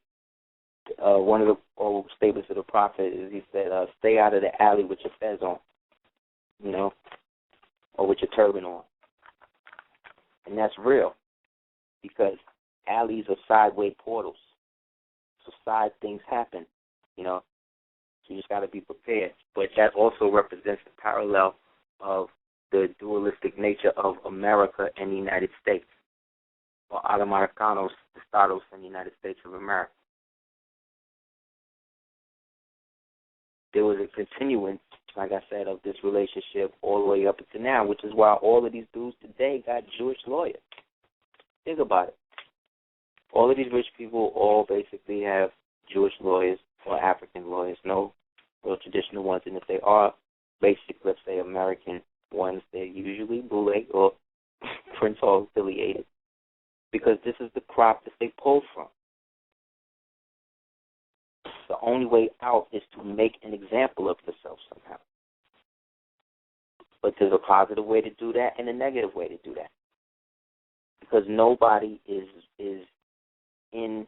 one of the old statements of the Prophet is, he said, stay out of the alley with your fez on, or with your turban on. And that's real, because alleys are sideway portals. So side things happen, So you just got to be prepared. But that also represents the parallel of the dualistic nature of America and the United States, or Americanos, Estados, and the United States of America. There was a continuance, like I said, of this relationship all the way up to now, which is why all of these dudes today got Jewish lawyers. Think about it. All of these rich people all basically have Jewish lawyers or African lawyers, no real traditional ones. And if they are basic, let's say, American ones, they're usually Boule or Prince Hall affiliated, because this is the crop that they pull from. The only way out is to make an example of yourself somehow. But there's a positive way to do that and a negative way to do that. Because nobody is in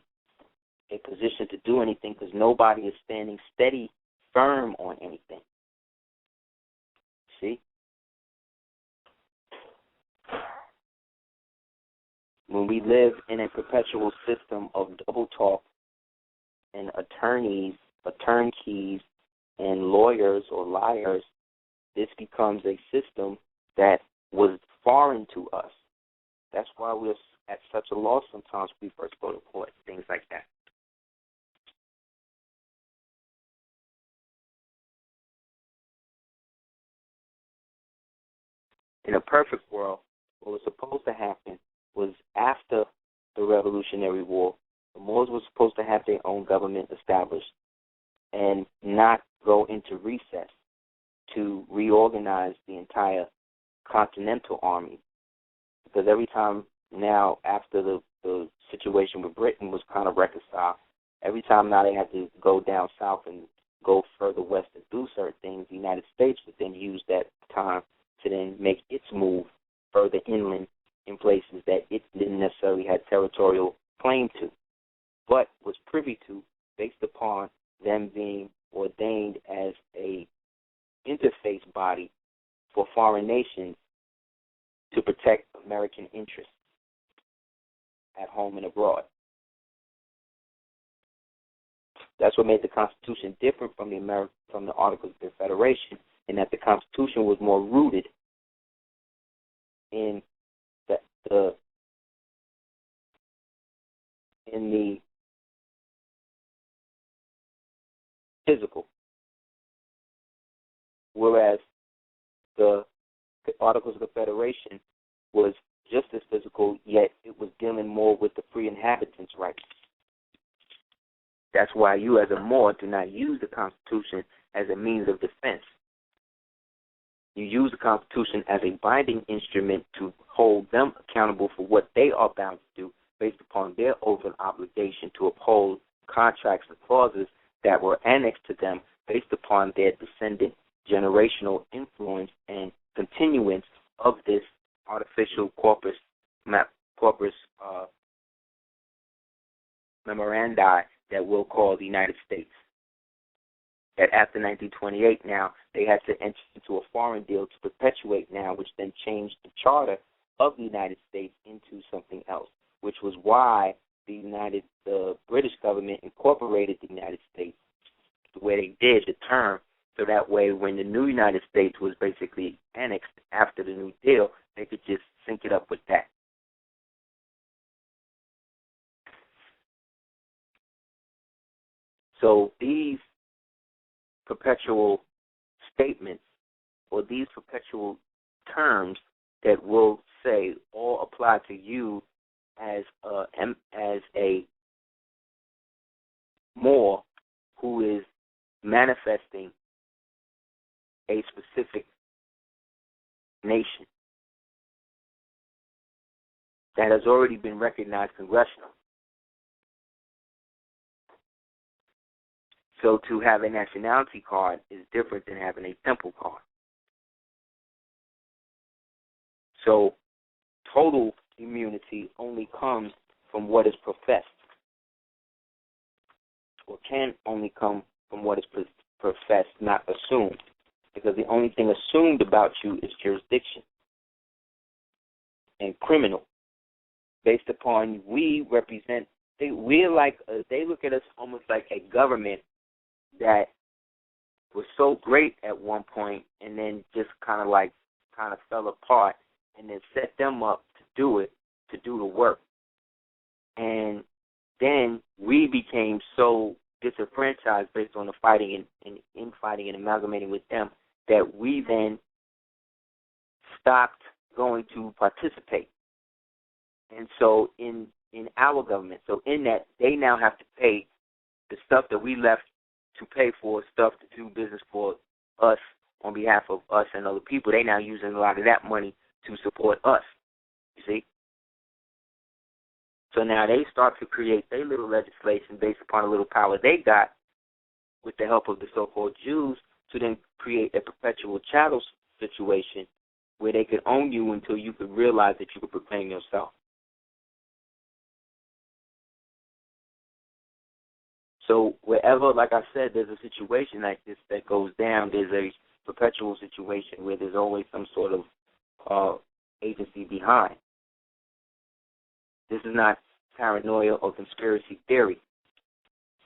a position to do anything, because nobody is standing steady, firm on anything. See? When we live in a perpetual system of double talk and attorneys, or turnkeys, and lawyers or liars, this becomes a system that was foreign to us. That's why we're at such a loss sometimes when we first go to court, things like that. In a perfect world, what was supposed to happen was, after the Revolutionary War, the Moors were supposed to have their own government established and not go into recess to reorganize the entire continental army. Because every time now, after the situation with Britain was kind of reconciled, every time now they had to go down south and go further west and do certain things, the United States would then use that time to then make its move further inland in places that it didn't necessarily have territorial claim to, but was privy to based upon them being ordained as a interface body for foreign nations to protect American interests at home and abroad. That's what made the Constitution different from the Articles of Confederation, in that the Constitution was more rooted in the physical, whereas the Articles of Confederation was just as physical, yet it was dealing more with the free inhabitants' rights. That's why you, as a Moor, do not use the Constitution as a means of defense. You use the Constitution as a binding instrument to hold them accountable for what they are bound to do based upon their oath and obligation to uphold contracts and clauses that were annexed to them based upon their descendant generational influence and continuance of this artificial corpus memorandi that we'll call the United States. That after 1928 now, they had to enter into a foreign deal to perpetuate now, which then changed the charter of the United States into something else, which was why the British government incorporated the United States the way they did, the term, so that way when the new United States was basically annexed after the New Deal, they could just sync it up with that. So these perpetual statements, or these perpetual terms that will say all apply to you as a Moor who is manifesting a specific nation that has already been recognized congressionally. So to have a nationality card is different than having a temple card. So total immunity only comes from what is professed. or can only come from what is professed, not assumed. Because the only thing assumed about you is jurisdiction and criminal. Based upon we represent, we're like, they look at us almost like a government that was so great at one point and then just kind of fell apart, and then set them up to do the work. And then we became so disenfranchised based on the fighting and infighting and amalgamating with them that we then stopped going to participate. And so in our government, so in that, they now have to pay the stuff that we left to pay for stuff to do business for us on behalf of us and other people. They now using a lot of that money to support us, you see. So now they start to create their little legislation based upon a little power they got with the help of the so-called Jews to then create a perpetual chattel situation where they could own you until you could realize that you could proclaim yourself. So wherever, like I said, there's a situation like this that goes down, there's a perpetual situation where there's always some sort of agency behind. This is not paranoia or conspiracy theory.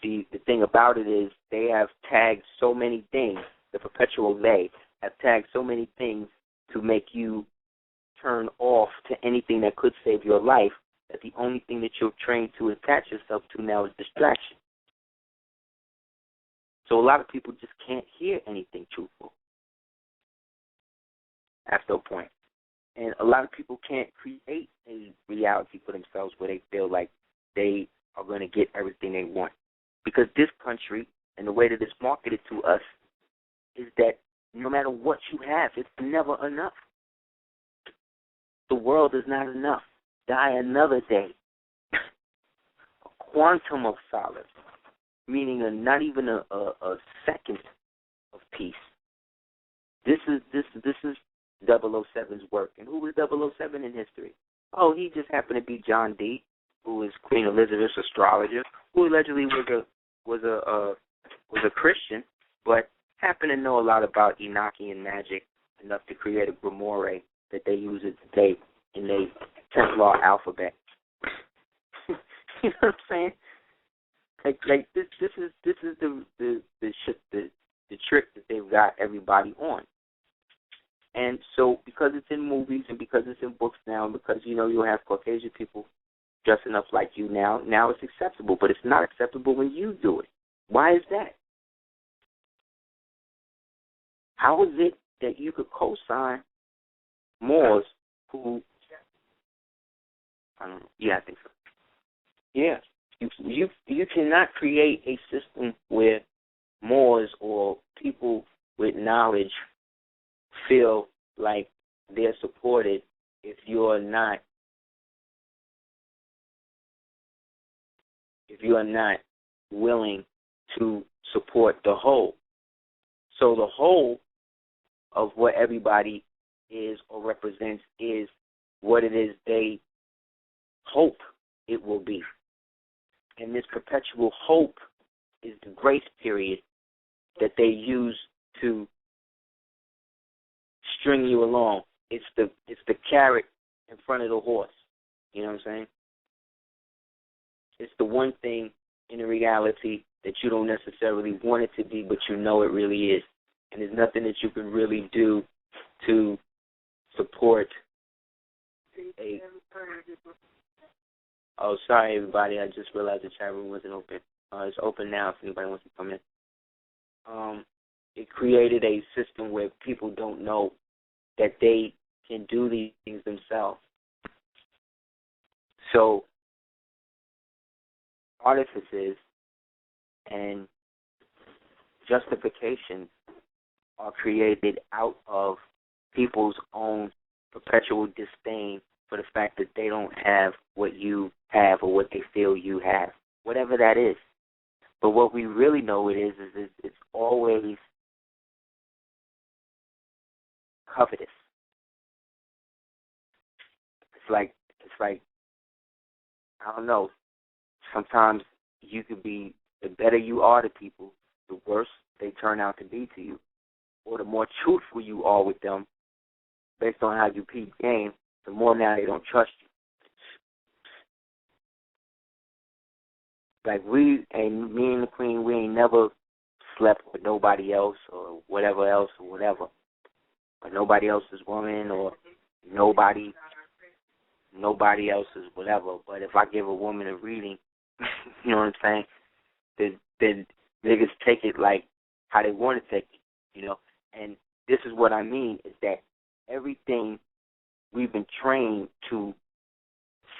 The thing about it is they have tagged so many things, the perpetual they have tagged so many things to make you turn off to anything that could save your life, that the only thing that you're trained to attach yourself to now is distraction. So a lot of people just can't hear anything truthful after a point. And a lot of people can't create a reality for themselves where they feel like they are going to get everything they want. Because this country and the way that it's marketed to us is that no matter what you have, it's never enough. The world is not enough. Die another day. A quantum of solace, meaning not even a second of peace. This is 007's work. And who was 007 in history? Oh, he just happened to be John D., who is Queen Elizabeth's astrologer, who allegedly was a Christian, but happened to know a lot about Enochian magic, enough to create a grimoire that they use it today in the Templar alphabet. You know what I'm saying? Like this is the trick that they've got everybody on. And so because it's in movies and because it's in books now, and because you'll have Caucasian people dressing up like you now it's acceptable, but it's not acceptable when you do it. Why is that? How is it that you could co-sign Moors who, I don't know, yeah, I think so. Yeah, you cannot create a system where Moors or people with knowledge feel like they're supported if you're not willing to support the whole. So the whole of what everybody is or represents is what it is they hope it will be. And this perpetual hope is the grace period that they use to string you along. It's the carrot in front of the horse. You know what I'm saying? It's the one thing in the reality that you don't necessarily want it to be, but you know it really is. And there's nothing that you can really do to support a... Oh, sorry, everybody. I just realized the chat room wasn't open. It's open now if anybody wants to come in. It created a system where people don't know that they can do these things themselves. So artifices and justifications are created out of people's own perpetual disdain for the fact that they don't have what you have or what they feel you have, whatever that is. But what we really know it is it's always covetous. It's like I don't know. Sometimes you could be The better you are to people, the worse they turn out to be to you. Or the more truthful you are with them, based on how you peep game, the more now they don't trust you. Like me and the Queen, we ain't never slept with nobody else or whatever else or whatever. Or nobody else's woman or nobody else's whatever. But if I give a woman a reading, you know what I'm saying, then niggas take it like how they want to take it, you know. And this is what I mean, is that everything we've been trained to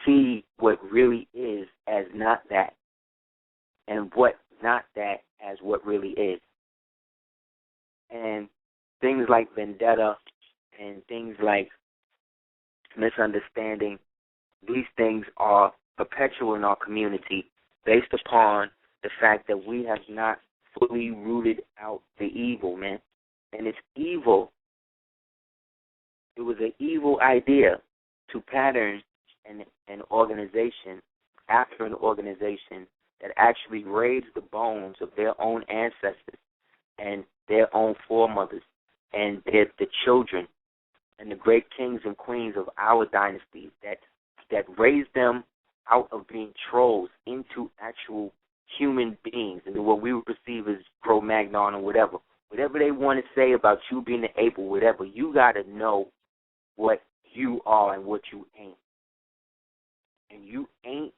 see what really is as not that, and what not that as what really is. And things like vendetta and things like misunderstanding, these things are perpetual in our community based upon the fact that we have not fully rooted out the evil, man. And it's evil. It was an evil idea to pattern an organization after an organization that actually raised the bones of their own ancestors and their own foremothers and the children and the great kings and queens of our dynasties that raised them out of being trolls into actual human beings and what we would perceive as Cro-Magnon or whatever. Whatever they want to say about you being the ape or whatever, you got to know what you are and what you ain't. And you ain't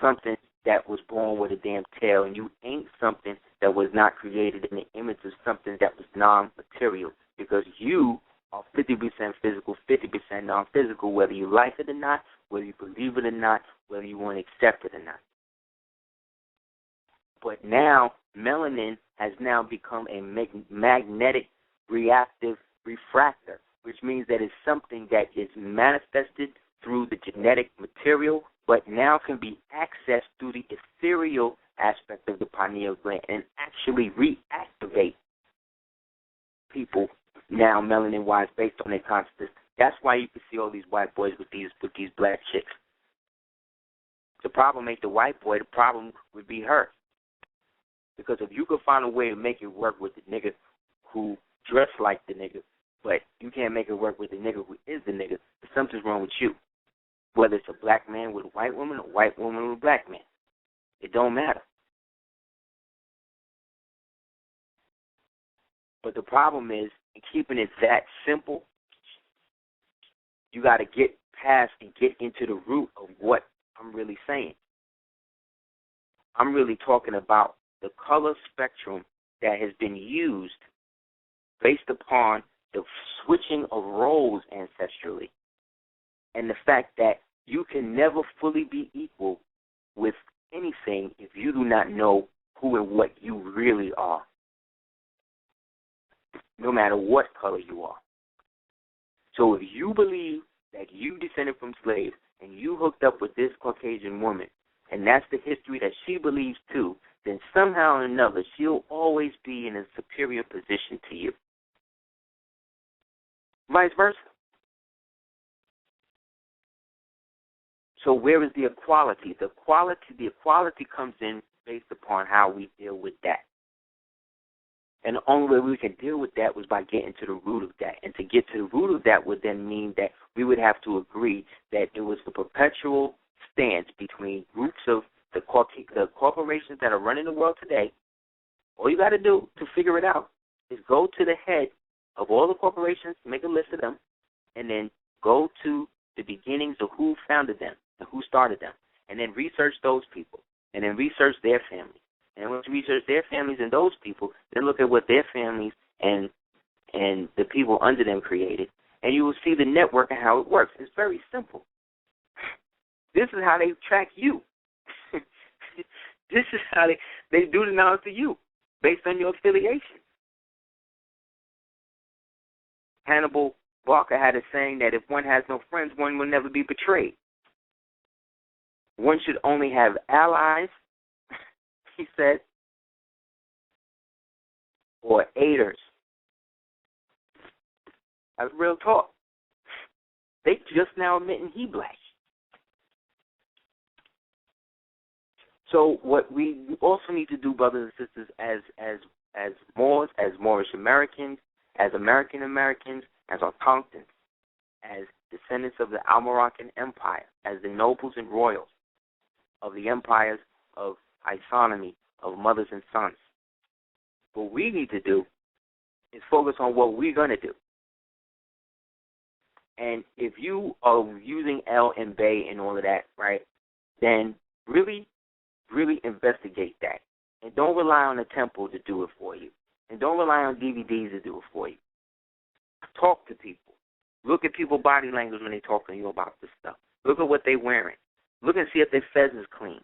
something that was born with a damn tail, and you ain't something that was not created in the image of something that was non-material, because you are 50% physical, 50% non-physical, whether you like it or not, whether you believe it or not, whether you want to accept it or not. But now, melanin has now become a magnetic reactive refractor, which means that it's something that is manifested through the genetic material, but now can be accessed through the ethereal aspect of the pineal gland and actually reactivate people now melanin-wise based on their consciousness. That's why you can see all these white boys with these black chicks. The problem ain't the white boy. The problem would be her. Because if you could find a way to make it work with the nigga who dressed like the nigga, but you can't make it work with the nigga who is the nigga, something's wrong with you. Whether it's a black man with a white woman or a white woman with a black man. It don't matter. But the problem is, in keeping it that simple, you got to get past and get into the root of what I'm really saying. I'm really talking about the color spectrum that has been used based upon the switching of roles ancestrally, and the fact that you can never fully be equal with anything if you do not know who and what you really are, no matter what color you are. So if you believe that you descended from slaves and you hooked up with this Caucasian woman, and that's the history that she believes too, then somehow or another she'll always be in a superior position to you. Vice versa. So where is the equality? The equality comes in based upon how we deal with that. And the only way we can deal with that was by getting to the root of that. And to get to the root of that would then mean that we would have to agree that it was the perpetual stance between groups of the corporations that are running the world today. All you got to do to figure it out is go to the head of all the corporations, make a list of them, and then go to the beginnings of who founded them and who started them, and then research those people, and then research their families. And once you research their families and those people, then look at what their families and the people under them created, and you will see the network and how it works. It's very simple. This is how they track you. This is how they do the knowledge to you, based on your affiliation. Hannibal Barker had a saying that if one has no friends, one will never be betrayed. One should only have allies, he said, or aiders. That's real talk. They just now admitting he black. So what we also need to do, brothers and sisters, as Moors, as Moorish Americans, as American Americans, as Algonquins, as descendants of the Almoracan Empire, as the nobles and royals of the empires of isonomy, of mothers and sons, what we need to do is focus on what we're going to do. And if you are using El and Bay and all of that, right, then really, really investigate that. And don't rely on the temple to do it for you. And don't rely on DVDs to do it for you. Talk to people. Look at people's body language when they talk to you about this stuff. Look at what they're wearing. Look and see if their fez is clean.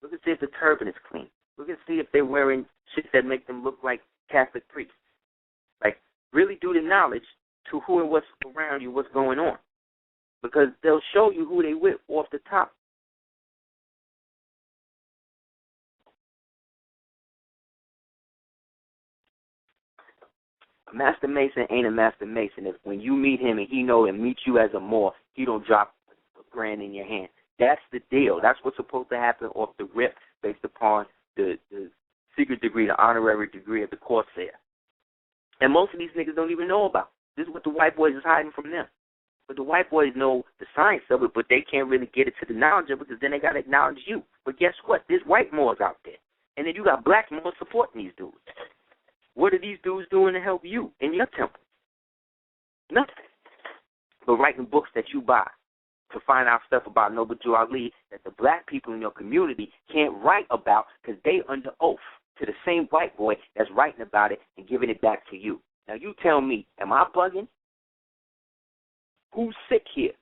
Look and see if the turban is clean. Look and see if they're wearing shit that make them look like Catholic priests. Like, really do the knowledge to who and what's around you, what's going on. Because they'll show you who they with off the top. A Master Mason ain't a Master Mason if when you meet him and he know and meet you as a Moor, he don't drop $1,000 in your hand. That's the deal. That's what's supposed to happen off the rip based upon the secret degree, the honorary degree of the Corsair. And most of these niggas don't even know about. This is what the white boys is hiding from them. But the white boys know the science of it, but they can't really get it to the knowledge of it because then they got to acknowledge you. But guess what? There's white Moors out there. And then you got black Moors supporting these dudes. What are these dudes doing to help you in your temple? Nothing. But writing books that you buy to find out stuff about Noble Jew Ali that the black people in your community can't write about because they under oath to the same white boy that's writing about it and giving it back to you. Now you tell me, am I bugging? Who's sick here?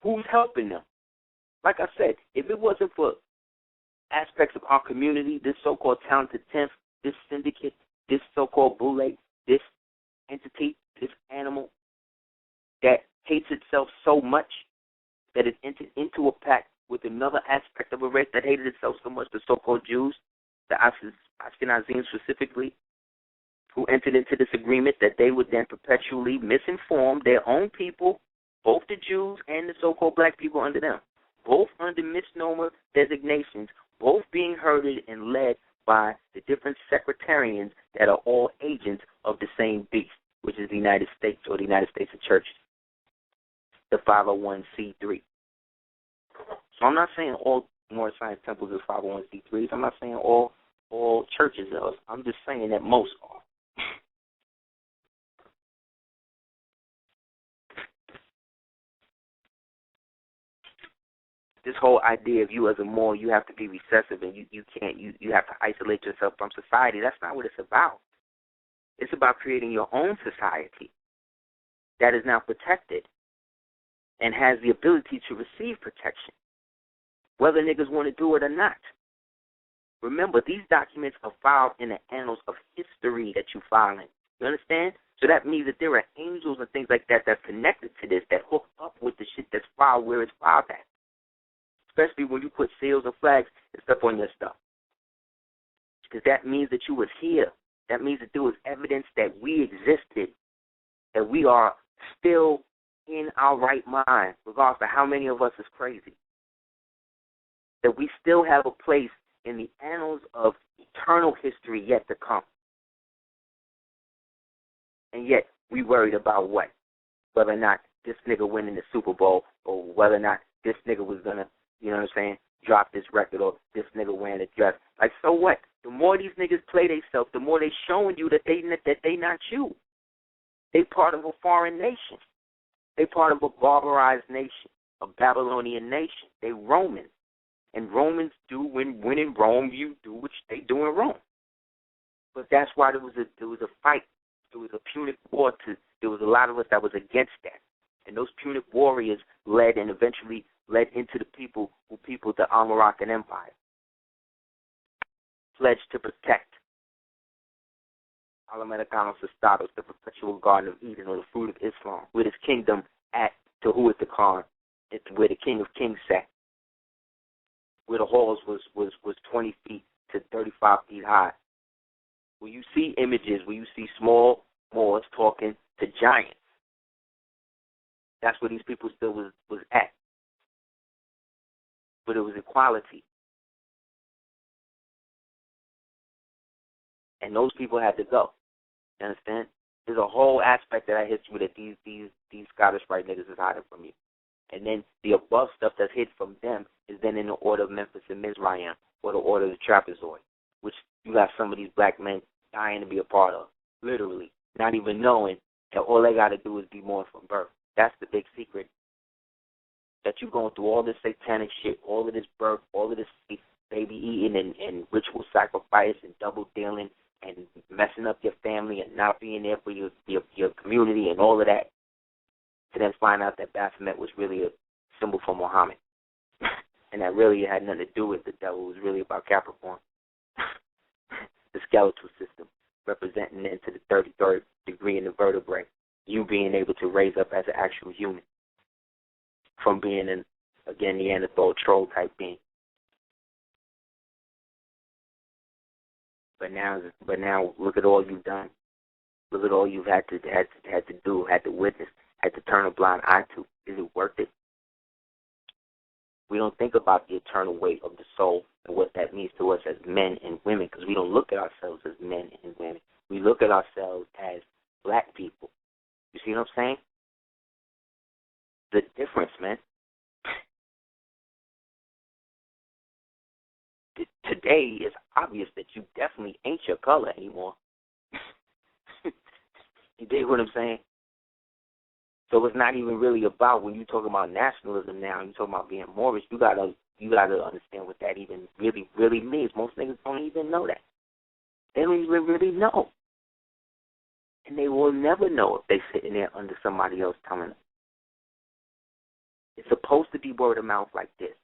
Who's helping them? Like I said, if it wasn't for aspects of our community, this so-called talented 10th, this syndicate, this so-called boule, this entity, this animal that hates itself so much that it entered into a pact with another aspect of a race that hated itself so much, the so-called Jews, the Ashkenazim specifically, who entered into this agreement that they would then perpetually misinform their own people, both the Jews and the so-called black people under them, both under misnomer designations, both being herded and led by the different secretarians that are all agents of the same beast, which is the United States or the United States of Churches, the 501c3. So I'm not saying all Moorish Science temples are 501c3s. I'm not saying all churches are. I'm just saying that most are. This whole idea of you as a Moor, you have to be recessive and you have to isolate yourself from society. That's not what it's about. It's about creating your own society that is now protected and has the ability to receive protection, whether niggas want to do it or not. Remember, these documents are filed in the annals of history that you file in. You understand? So that means that there are angels and things like that that's connected to this that hook up with the shit that's filed where it's filed at. Especially when you put seals and flags and stuff on your stuff. Because that means that you was here. That means that there was evidence that we existed, that we are still in our right mind, regardless of how many of us is crazy. That we still have a place in the annals of eternal history yet to come. And yet, we worried about what? Whether or not this nigga winning the Super Bowl, or whether or not this nigga was going to, you know what I'm saying, drop this record, or this nigga wearing a dress. Like, so what? The more these niggas play themselves, the more they showing you that they not you. They part of a foreign nation. They part of a barbarized nation, a Babylonian nation. They Romans. And Romans do, when in Rome, you do what they do in Rome. But that's why there was a fight. There was a Punic war. There was a lot of us that was against that. And those Punic warriors led and eventually led into the people who peopled the Almoracan Empire. Pledged to protect Alamericano Sustados, the perpetual Garden of Eden, or the fruit of Islam, with his kingdom at Tehuat the Khan, where the King of Kings sat, where the halls was 20 feet to 35 feet high. Where you see images, where you see small Moors talking to giants. That's where these people still was at. But it was equality. And those people had to go. You understand? There's a whole aspect of that history that these Scottish Rite niggas is hiding from you. And then the above stuff that's hid from them is then in the order of Memphis and Mizraim, or the order of the Trapezoid, which you got some of these black men dying to be a part of, literally, not even knowing that all they got to do is be born from birth. That's the big secret. That you're going through all this satanic shit, all of this birth, all of this baby eating and ritual sacrifice and double dealing and messing up your family and not being there for your community and all of that, to then find out that Baphomet was really a symbol for Muhammad. And that really had nothing to do with the devil. It was really about Capricorn. The skeletal system, representing into the 33rd degree in the vertebrae. You being able to raise up as an actual human. From being an, again, Neanderthal troll type being. But now look at all you've done. Look at all you've had to do, had to witness, had to turn a blind eye to. Is it worth it? We don't think about the eternal weight of the soul and what that means to us as men and women, because we don't look at ourselves as men and women. We look at ourselves as black people. You see what I'm saying? The difference, man. Today, it's obvious that you definitely ain't your color anymore. You dig what I'm saying? So it's not even really about, when you talk about nationalism now, you talk about being Moorish, you gotta understand what that even really means. Most niggas don't even know that. They don't even really know. And they will never know if they're sitting there under somebody else telling them. It's supposed to be word of mouth like this.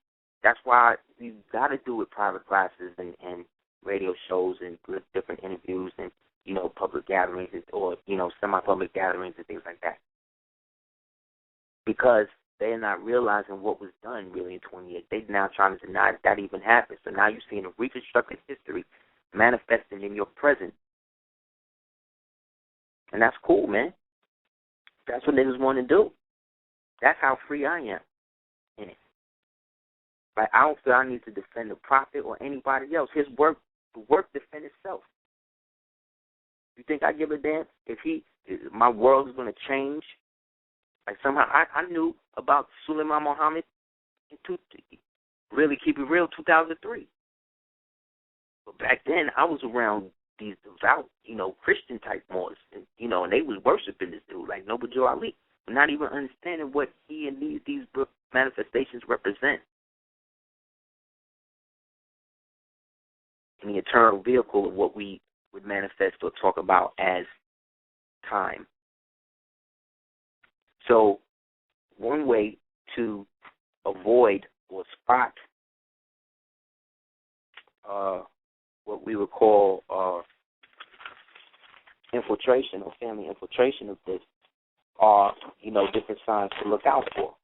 That's why you got to do with private classes and radio shows and different interviews and, public gatherings or, semi-public gatherings and things like that. Because they're not realizing what was done really in 28. They're now trying to deny that even happened. So now you're seeing a reconstructed history manifesting in your present. And that's cool, man. That's what niggas want to do. That's how free I am in it. Like, I don't feel I need to defend the prophet or anybody else. The work defend itself. You think I give a damn if my world is going to change? Like, somehow I knew about Suleiman Muhammad really keep it real, 2003. But back then, I was around these devout, Christian type Moors, and they was worshiping this dude like Noble Joe Ali, but not even understanding what he and these manifestations represent. And the eternal vehicle of what we would manifest or talk about as time. So one way to avoid or spot what we would call infiltration or family infiltration of this are, different signs to look out for.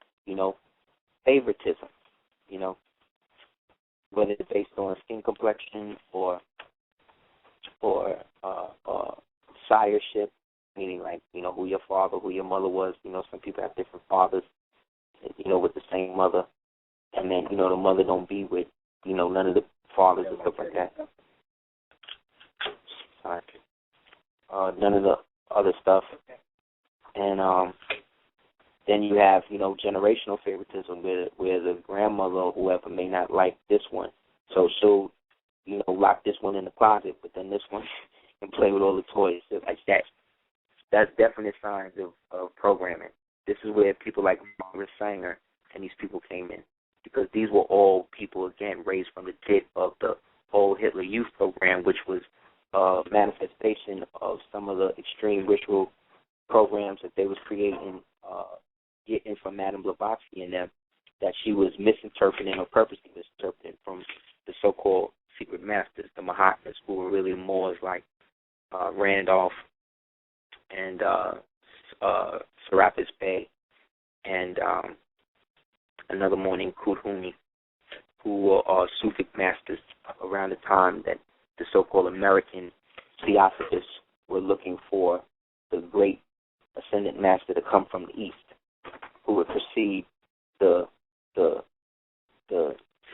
Favoritism, whether it's based on skin complexion or sireship, meaning like, who your father, who your mother was. Some people have different fathers, with the same mother. And then, the mother don't be with, none of the fathers and stuff like that. Sorry. None of the other stuff. And then you have, generational favoritism where the grandmother or whoever may not like this one. So she'll, lock this one in the closet, but then this one can play with all the toys. So like that. That's definite signs of programming. This is where people like Margaret Sanger and these people came in, because these were all people, again, raised from the tip of the old Hitler Youth program, which was a manifestation of some of the extreme ritual programs that they was creating, getting from Madame Blavatsky and them, that she was misinterpreting or purposely misinterpreting from the so-called secret masters, the Mahatmas, who were really Moors like Randolph and Serapis Bey and another one named Kudhuni, who were Sufic masters around the time that the so-called American Theosophists were looking for the great ascendant master to come from the East, who would precede the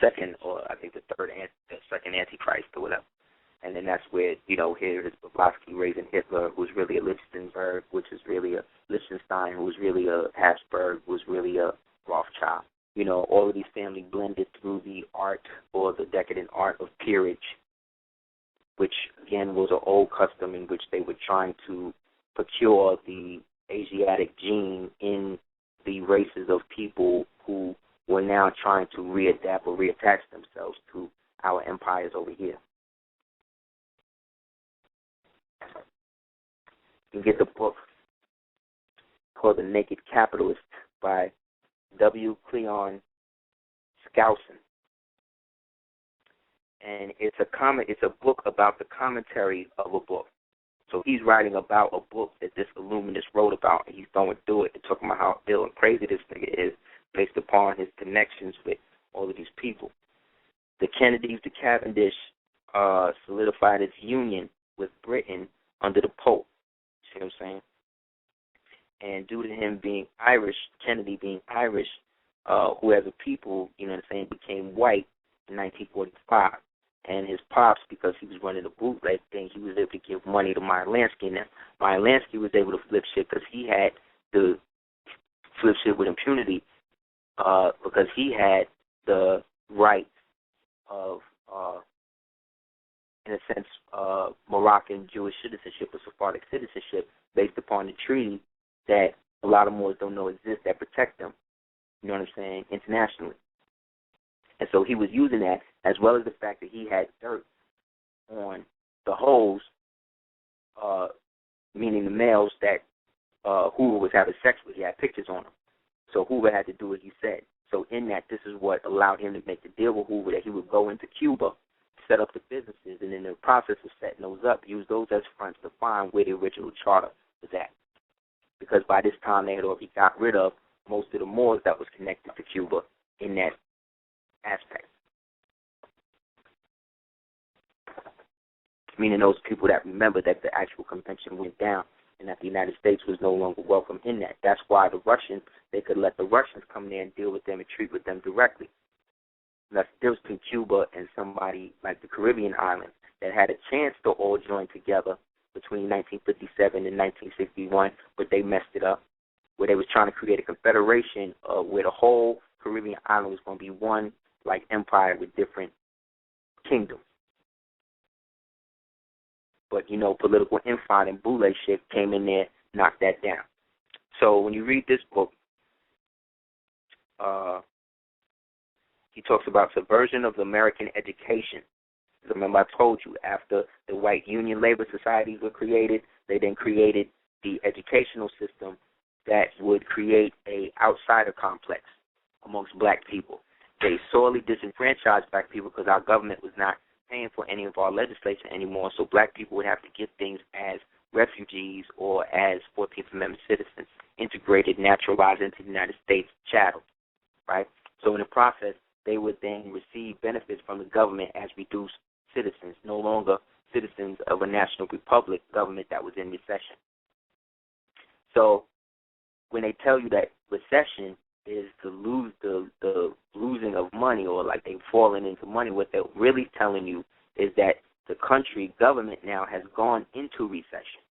second, or I think the second Antichrist or whatever. And then that's where, here is Blavatsky raising Hitler, who's really a Lichtenberg, which is really a Liechtenstein, who's really a Habsburg, who's really a Rothschild. All of these families blended through the art or the decadent art of peerage, which, again, was an old custom in which they were trying to procure the Asiatic gene in the races of people who were now trying to readapt or reattach themselves to our empires over here. You can get the book called The Naked Capitalist by W. Cleon Skousen. And it's a book about the commentary of a book. So he's writing about a book that this illuminist wrote about, and he's going through it and talking about how ill and crazy this nigga is based upon his connections with all of these people. The Kennedys, the Cavendish, solidified its union with Britain under the Pope. See what I'm saying? And due to him being Irish, Kennedy being Irish, who as a people, became white in 1945. And his pops, because he was running a bootleg thing, he was able to give money to Meyer Lansky. Now, Meyer Lansky was able to flip shit because he had to flip shit with impunity because he had the rights of, in a sense, Moroccan Jewish citizenship or Sephardic citizenship based upon the treaty that a lot of Moors don't know exist that protect them, internationally. And so he was using that, as well as the fact that he had dirt on the hoes, meaning the males that Hoover was having sex with. He had pictures on them. So Hoover had to do what he said. So in that, this is what allowed him to make the deal with Hoover that he would go into Cuba, set up the businesses, and in the process of setting those up, use those as fronts to find where the original charter was at. Because by this time, they had already got rid of most of the Moors that was connected to Cuba in that aspect. Meaning those people that remember that the actual convention went down and that the United States was no longer welcome in that. That's why the Russians, they could let the Russians come there and deal with them and treat with them directly. That's the difference between Cuba and somebody like the Caribbean islands that had a chance to all join together between 1957 and 1961, but they messed it up, where they was trying to create a confederation where the whole Caribbean island was going to be one like empire with different kingdoms. But, political infight and boule shit came in there, knocked that down. So when you read this book, he talks about subversion of the American education. Remember I told you, after the white union labor societies were created, they then created the educational system that would create a outsider complex amongst black people. They sorely disenfranchised black people because our government was not paying for any of our legislation anymore, so black people would have to get things as refugees or as 14th Amendment citizens, integrated, naturalized into the United States chattel, right? So in the process, they would then receive benefits from the government as reduced citizens, no longer citizens of a national republic government that was in recession. So when they tell you that recession is the losing of money, or like they've fallen into money, what they're really telling you is that the country government now has gone into recession,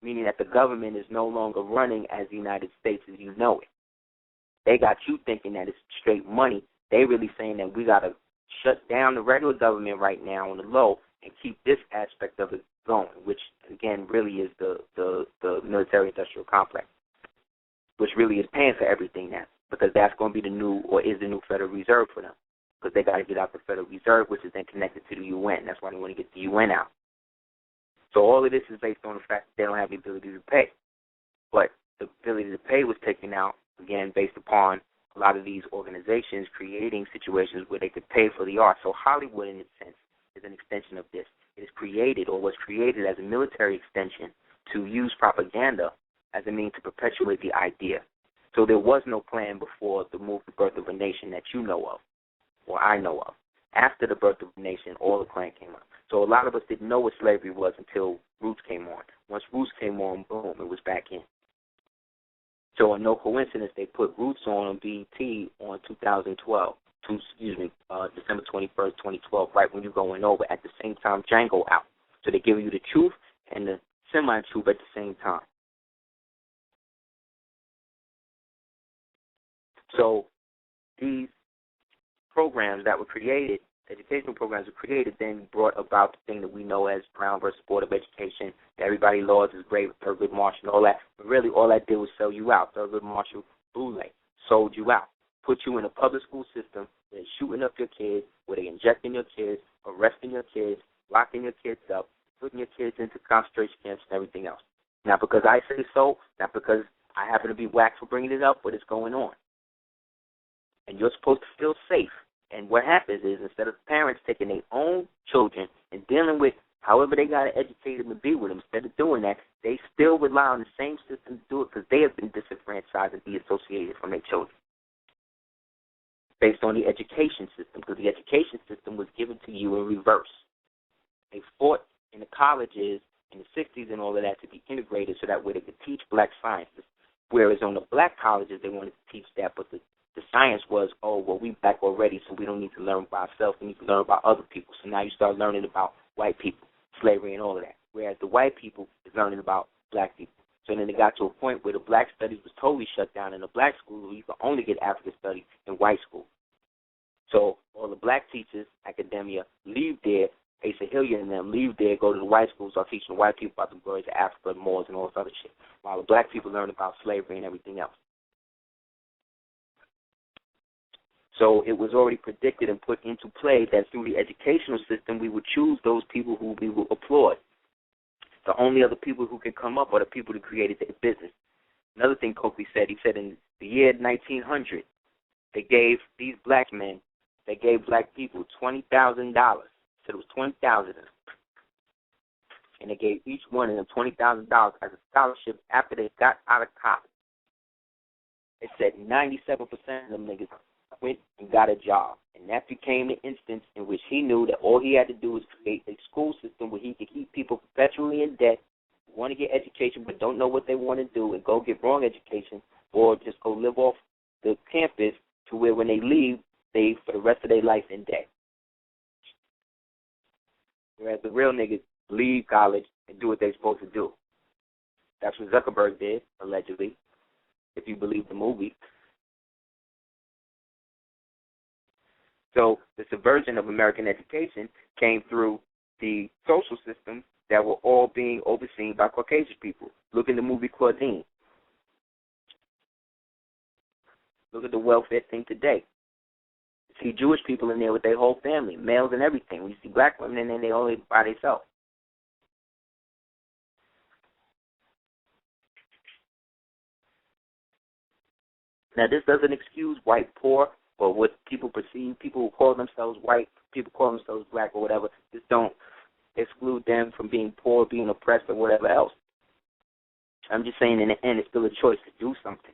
meaning that the government is no longer running as the United States as you know it. They got you thinking that it's straight money. They really saying that we got to shut down the regular government right now on the low and keep this aspect of it going, which, again, really is the military-industrial complex, which really is paying for everything now, because that's going to be the new, or is the new Federal Reserve for them, because they got to get out the Federal Reserve, which is then connected to the UN. That's why they want to get the UN out. So all of this is based on the fact that they don't have the ability to pay. But the ability to pay was taken out, again, based upon a lot of these organizations creating situations where they could pay for the art. So Hollywood, in a sense, is an extension of this. It is created, or was created as a military extension to use propaganda as a means to perpetuate the idea. So there was no plan before the birth of a nation that you know of, or I know of. After the birth of a nation, all the plan came up. So a lot of us didn't know what slavery was until Roots came on. Once Roots came on, boom, it was back in. So no coincidence they put Roots on BET on 2012. December 21st, 2012, right when you're going over. At the same time, Django out. So they give you the truth and the semi-truth at the same time. So these programs that were created, educational programs were created, then brought about the thing that we know as Brown versus Board of Education. Everybody laws is great with Thurgood Marshall and all that. But really, all that did was sell you out. Thurgood Marshall, Boulay, sold you out. Put you in a public school system where they're shooting up your kids, where they're injecting your kids, arresting your kids, locking your kids up, putting your kids into concentration camps and everything else. Not because I say so, not because I happen to be whacked for bringing it up, but it's going on. And you're supposed to feel safe. And what happens is, instead of parents taking their own children and dealing with however they got to educate them and be with them, instead of doing that, they still rely on the same system to do it because they have been disenfranchised and deassociated from their children based on the education system, because the education system was given to you in reverse. They fought in the colleges in the 60s and all of that to be integrated so that way they could teach black sciences, whereas on the black colleges they wanted to teach that, but the science was, we black already, so we don't need to learn by ourselves. We need to learn about other people. So now you start learning about white people, slavery, and all of that, whereas the white people is learning about black people. So then it got to a point where the black studies was totally shut down in the black schools, where you could only get African studies in white schools. So all the black teachers, academia, leave there, Asa Hilliard and them, leave there, go to the white schools, start teaching the white people about the glories of Africa and Moors and all this other shit, while the black people learn about slavery and everything else. So it was already predicted and put into play that through the educational system we would choose those people who we will applaud. The only other people who can come up are the people who created their business. Another thing Copley said, he said in the year 1900, they gave these black men, they gave black people $20,000. Said it was 20,000, and they gave each one of them $20,000 as a scholarship after they got out of college. It said 97% of them niggas went and got a job, and that became the instance in which he knew that all he had to do was create a school system where he could keep people perpetually in debt, who want to get education but don't know what they want to do, and go get wrong education, or just go live off the campus to where when they leave, they for the rest of their life in debt. Whereas the real niggas leave college and do what they're supposed to do. That's what Zuckerberg did, allegedly, if you believe the movie. So the subversion of American education came through the social systems that were all being overseen by Caucasian people. Look at the movie Claudine. Look at the welfare thing today. You see Jewish people in there with their whole family, males and everything. When you see black women in there, they only by themselves. Now, this doesn't excuse white poor or what people perceive. People who call themselves white, people call themselves black or whatever, just don't exclude them from being poor, being oppressed, or whatever else. I'm just saying in the end, it's still a choice to do something.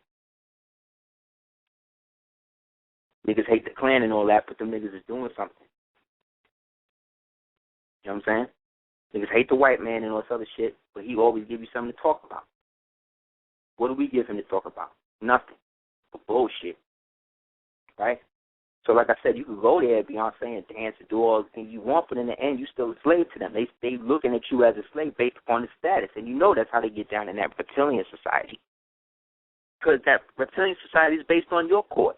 Niggas hate the Klan and all that, but them niggas is doing something. You know what I'm saying? Niggas hate the white man and all this other shit, but he always give you something to talk about. What do we give him to talk about? Nothing. But bullshit. Right? So like I said, you could go there, Beyonce, and dance and do all the things you want, but in the end, you're still a slave to them. They looking at you as a slave based upon the status, and you know that's how they get down in that reptilian society. Because that reptilian society is based on your court.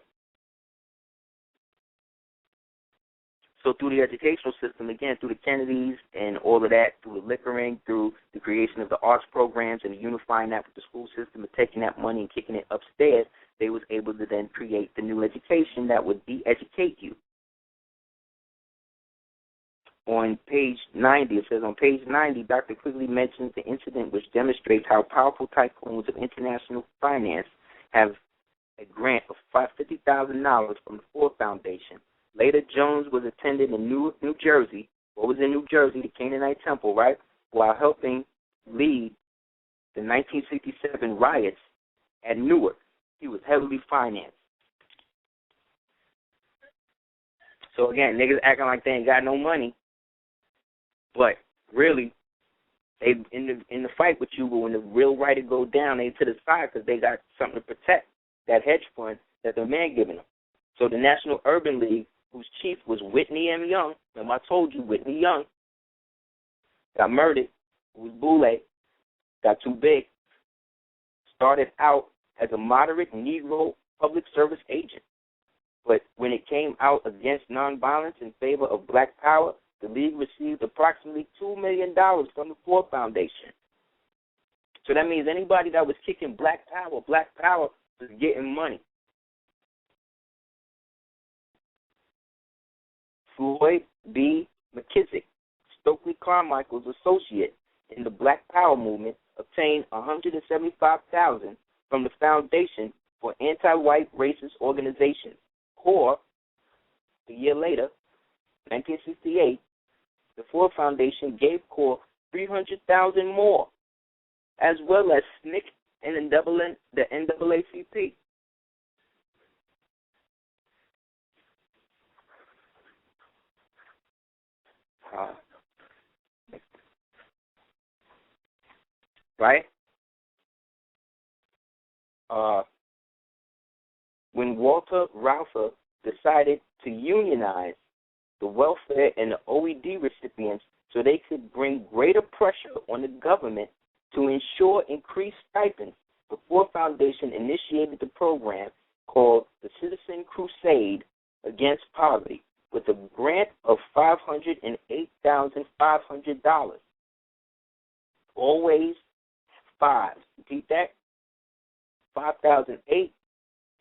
So through the educational system, again, through the Kennedys and all of that, through the liquoring, through the creation of the arts programs and unifying that with the school system and taking that money and kicking it upstairs, they was able to then create the new education that would de-educate you. On page 90, it says, on page 90, Dr. Quigley mentions the incident which demonstrates how powerful tycoons of international finance have a grant of $50,000 from the Ford Foundation. Later, Jones was attending in New Jersey, what was in New Jersey, the Canaanite Temple, right, while helping lead the 1967 riots at Newark. He was heavily financed. So, again, niggas acting like they ain't got no money, but really, they in the fight with you, but when the real writer go down, they to the side because they got something to protect, that hedge fund that the man giving them. So the National Urban League, whose chief was Whitney M. Young, remember I told you Whitney Young got murdered, it was Boule, got too big, started out as a moderate Negro public service agent. But when it came out against nonviolence in favor of black power, the League received approximately $2 million from the Ford Foundation. So that means anybody that was kicking black power was getting money. Floyd B. McKissick, Stokely Carmichael's associate in the Black Power movement, obtained $175,000 from the Foundation for Anti-White Racist Organizations, CORE. A year later, 1968, the Ford Foundation gave CORE $300,000 more, as well as SNCC and the NAACP. Right? When Walter Reuther decided to unionize the welfare and the OED recipients so they could bring greater pressure on the government to ensure increased stipends, the Ford Foundation initiated the program called the Citizen Crusade Against Poverty with a grant of $508,500. Always fives. Repeat that. 5,008,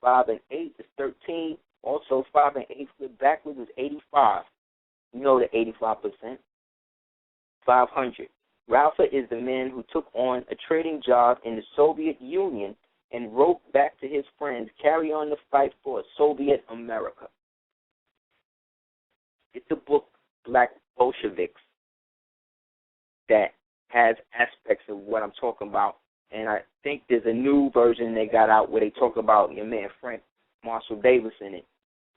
5 and 8 is 13. Also, 5 and 8 flipped backwards is 85. You know the 85%. 500. Reuther is the man who took on a trading job in the Soviet Union and wrote back to his friends, carry on the fight for a Soviet America. It's a book, Black Bolsheviks, that has aspects of what I'm talking about. And I think there's a new version they got out where they talk about your man Frank Marshall Davis in it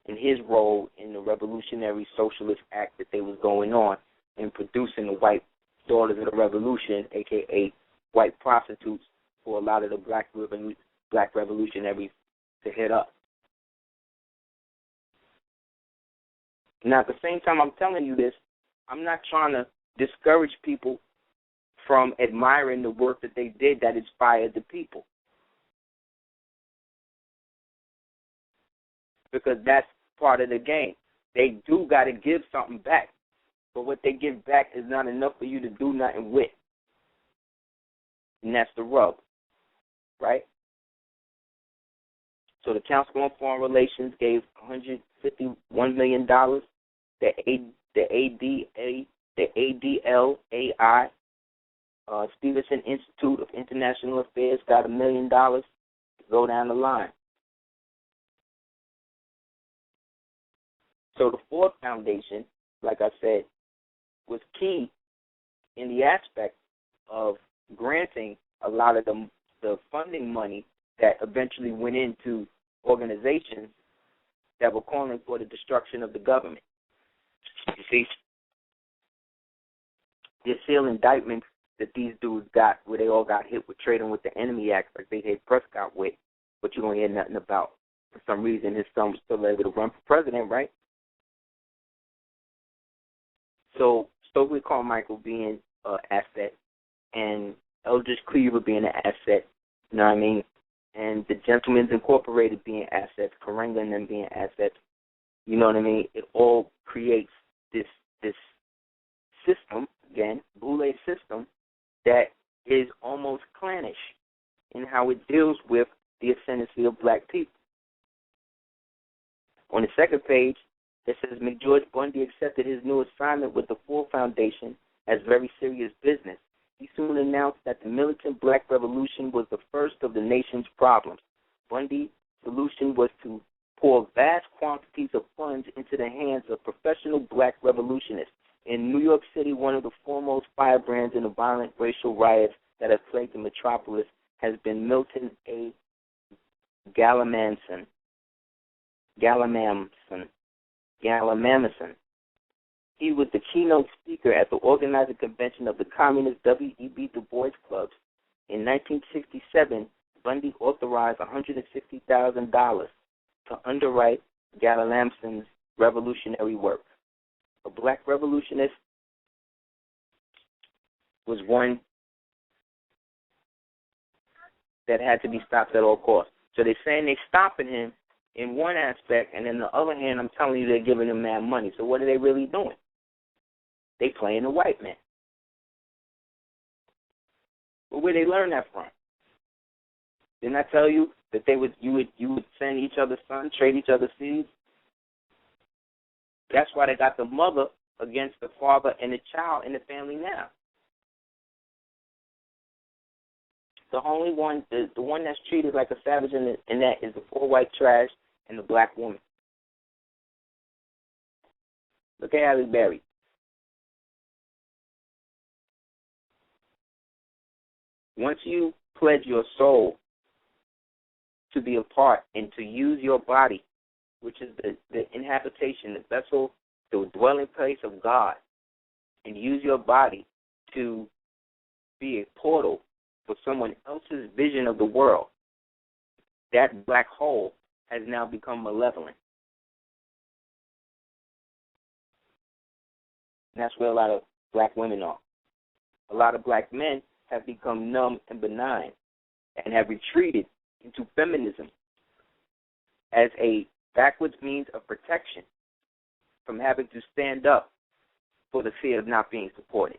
and his role in the Revolutionary Socialist Act that they was going on in producing the white daughters of the revolution, a.k.a. white prostitutes, for a lot of the black revolutionaries to hit up. Now, at the same time I'm telling you this, I'm not trying to discourage people from admiring the work that they did that inspired the people. Because that's part of the game. They do got to give something back. But what they give back is not enough for you to do nothing with. And that's the rub, right? So the Council on Foreign Relations gave $151 million. The ADLAI, Stevenson Institute of International Affairs, got $1 million to go down the line. So the Ford Foundation, like I said, was key in the aspect of granting a lot of the funding money that eventually went into organizations that were calling for the destruction of the government. You see, the seal indictments that these dudes got, where they all got hit with Trading with the Enemy Act, like they hit Prescott with, but you don't hear nothing about. For some reason, his son was still able to run for president, right? So Stokely Carmichael being an asset, and Eldridge Cleaver being an asset, you know what I mean? And the Gentlemen's Incorporated being assets, Karenga and them being assets, you know what I mean? It all creates this system, again, Boule system, that is almost clannish in how it deals with the ascendancy of black people. On the second page, it says McGeorge Bundy accepted his new assignment with the Ford Foundation as very serious business. He soon announced that the militant black revolution was the first of the nation's problems. Bundy's solution was to pour vast quantities of funds into the hands of professional black revolutionists. In New York City, one of the foremost firebrands in the violent racial riots that have plagued the metropolis has been Milton A. Gallimanson. He was the keynote speaker at the organizing convention of the Communist W.E.B. Du Bois Clubs. In 1967, Bundy authorized $160,000 to underwrite Lamson's revolutionary work. A black revolutionist was one that had to be stopped at all costs. So they're saying they're stopping him in one aspect, and in the other hand, I'm telling you, they're giving him mad money. So what are they really doing? They playing the white man. But where they learn that from? Didn't I tell you that you would send each other's sons, trade each other's seeds? That's why they got the mother against the father and the child in the family now. The only one, the one that's treated like a savage in that is the poor white trash and the black woman. Look at Halle Berry. Once you pledge your soul to be a part and to use your body, which is the inhabitation, the vessel, the dwelling place of God, and use your body to be a portal for someone else's vision of the world, that black hole has now become malevolent. And that's where a lot of black women are. A lot of black men have become numb and benign and have retreated into feminism as a backwards means of protection from having to stand up for the fear of not being supported.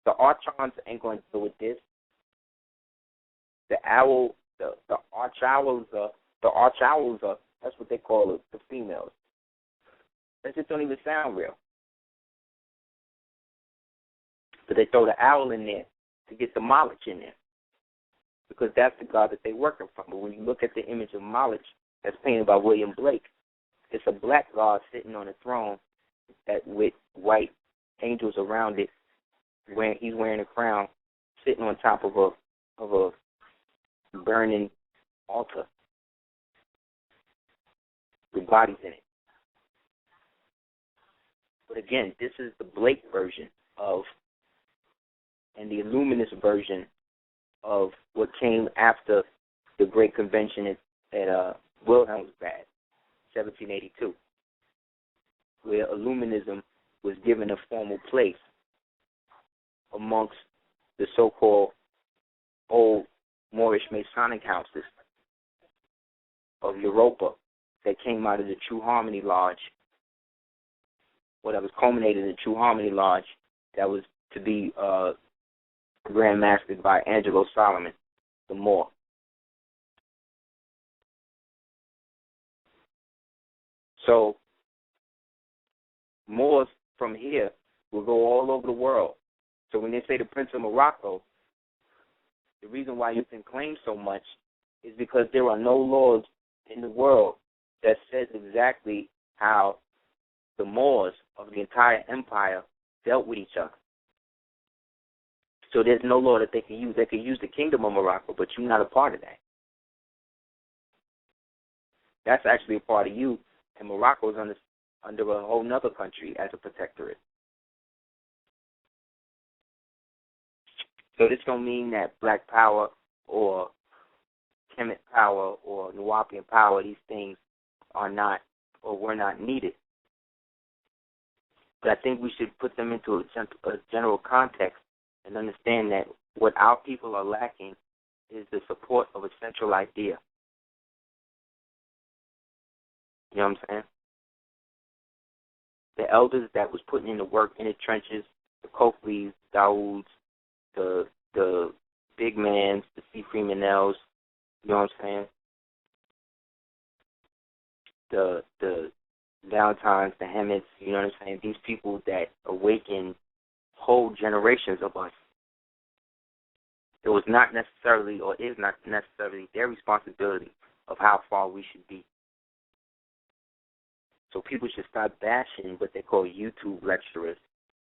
The archons ain't going to deal with this. The arch owls are, that's what they call it, the females. That just don't even sound real. But they throw the owl in there to get the Moloch in there, because that's the god that they're working from. But when you look at the image of Moloch that's painted by William Blake, it's a black god sitting on a throne that with white angels around it. He's wearing a crown, sitting on top of a burning altar with bodies in it. But again, this is the Blake version of, and the Illuminist version of what came after the Great Convention at Wilhelmsbad, 1782, where Illuminism was given a formal place amongst the so-called old Moorish Masonic houses of Europa that came out of the True Harmony Lodge, or that was culminated in the True Harmony Lodge that was to be Grand Mastered by Angelo Solomon, the Moor. So Moors from here will go all over the world. So when they say the Prince of Morocco, the reason why you can claim so much is because there are no laws in the world that says exactly how the Moors of the entire empire dealt with each other. So there's no law that they can use. They can use the Kingdom of Morocco, but you're not a part of that. That's actually a part of you, and Morocco is under a whole other country as a protectorate. So this don't mean that black power or Kemet power or Nuwapian power, these things are not or were not needed. But I think we should put them into a general context and understand that what our people are lacking is the support of a central idea. You know what I'm saying? The elders that was putting in the work in the trenches, the Coakley's, Dawood's, the big mans, the C. Freemanells, you know what I'm saying? The Valentines, the Hemets, you know what I'm saying? These people that awaken whole generations of us. It was not necessarily, or is not necessarily, their responsibility of how far we should be. So people should start bashing what they call YouTube lecturers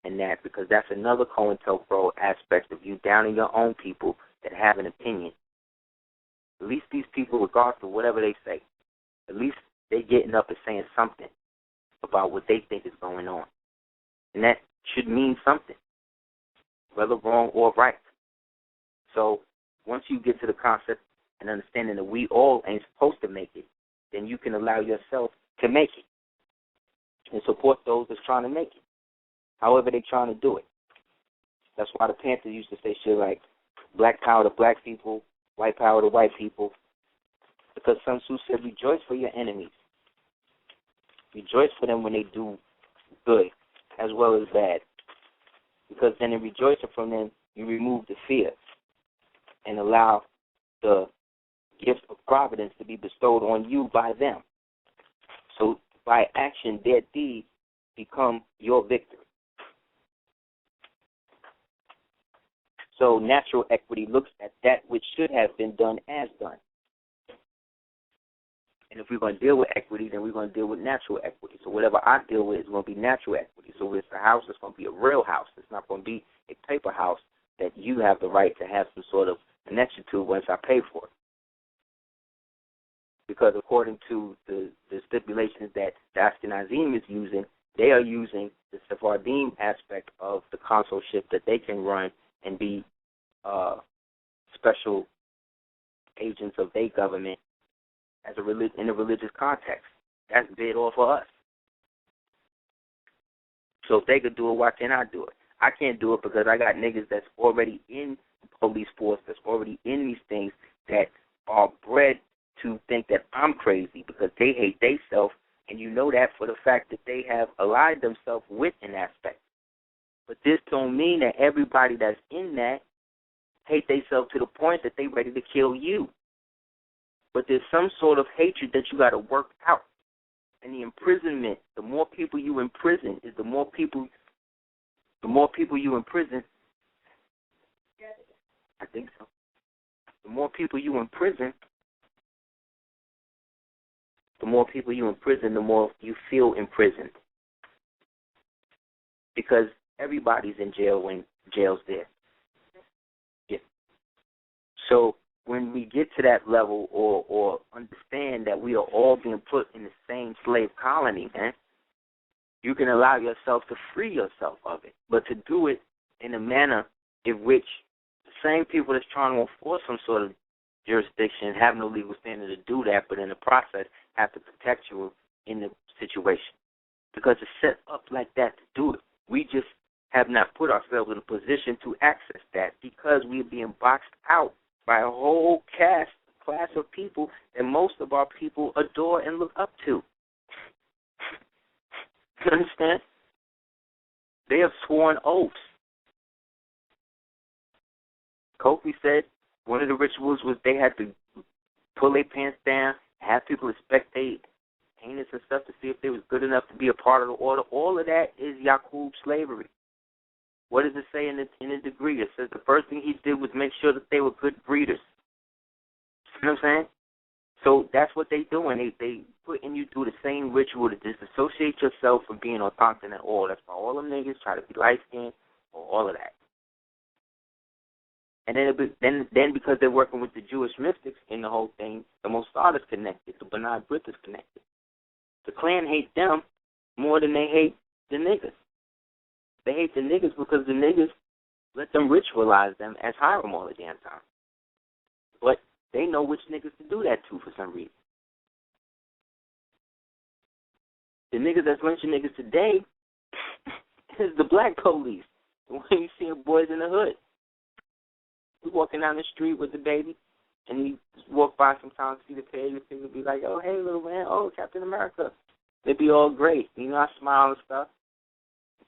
and that, because that's another COINTELPRO aspect of you downing your own people that have an opinion. At least these people, regardless of whatever they say, at least they're getting up and saying something about what they think is going on. And that should mean something, whether wrong or right. So once you get to the concept and understanding that we all ain't supposed to make it, then you can allow yourself to make it and support those that's trying to make it, however they're trying to do it. That's why the Panthers used to say shit like black power to black people, white power to white people, because Sun Tzu said, rejoice for your enemies. Rejoice for them when they do good as well as bad, because then in rejoicing from them, you remove the fear and allow the gift of providence to be bestowed on you by them. So by action, their deeds become your victory. So natural equity looks at that which should have been done as done. And if we're going to deal with equity, then we're going to deal with natural equity. So whatever I deal with is going to be natural equity. So if it's a house, it's going to be a real house. It's not going to be a paper house that you have the right to have some sort of connection to once I pay for it. Because according to the stipulations that the Ashkenazim is using, they are using the Sephardim aspect of the consulship that they can run and be special agents of their government as in a religious context. That's bid off of us. So if they could do it, why can't I do it? I can't do it because I got niggas that's already in the police force, that's already in these things, that are bred to think that I'm crazy because they hate theyself, and you know that for the fact that they have allied themselves with an aspect. But this don't mean that everybody that's in that hate themselves to the point that they ready to kill you. But there's some sort of hatred that you got to work out. And the imprisonment, the more people you imprison, is the more people you imprison. I think so. The more people you imprison, the more you feel imprisoned. Because everybody's in jail when jail's there. Yeah. So when we get to that level or understand that we are all being put in the same slave colony, man, you can allow yourself to free yourself of it. But to do it in a manner in which the same people that's trying to enforce some sort of jurisdiction have no legal standing to do that, but in the process have to protect you in the situation. Because it's set up like that to do it. We just have not put ourselves in a position to access that because we're being boxed out by a whole class of people that most of our people adore and look up to. You understand? They have sworn oaths. Kofi said one of the rituals was they had to pull their pants down, have people inspect their anus and stuff to see if they was good enough to be a part of the order. All of that is Yaqub slavery. What does it say in the degree? It says the first thing he did was make sure that they were good breeders. You know what I'm saying? So that's what they doing. They putting you through the same ritual to disassociate yourself from being Algonquin at all. That's why all them niggas try to be light-skinned or all of that. And then because they're working with the Jewish mystics in the whole thing, the Mossad is connected, the B'nai B'rith is connected. The Klan hate them more than they hate the niggas. They hate the niggas because the niggas let them ritualize them as Hiram all the damn time. But they know which niggas to do that to for some reason. The niggas that's lynching niggas today is the black police. When you see boys in the hood. We walking down the street with the baby, and you walk by sometimes, see the page, and people be like, oh, hey, little man, oh, Captain America. They be all great. You know, I smile and stuff.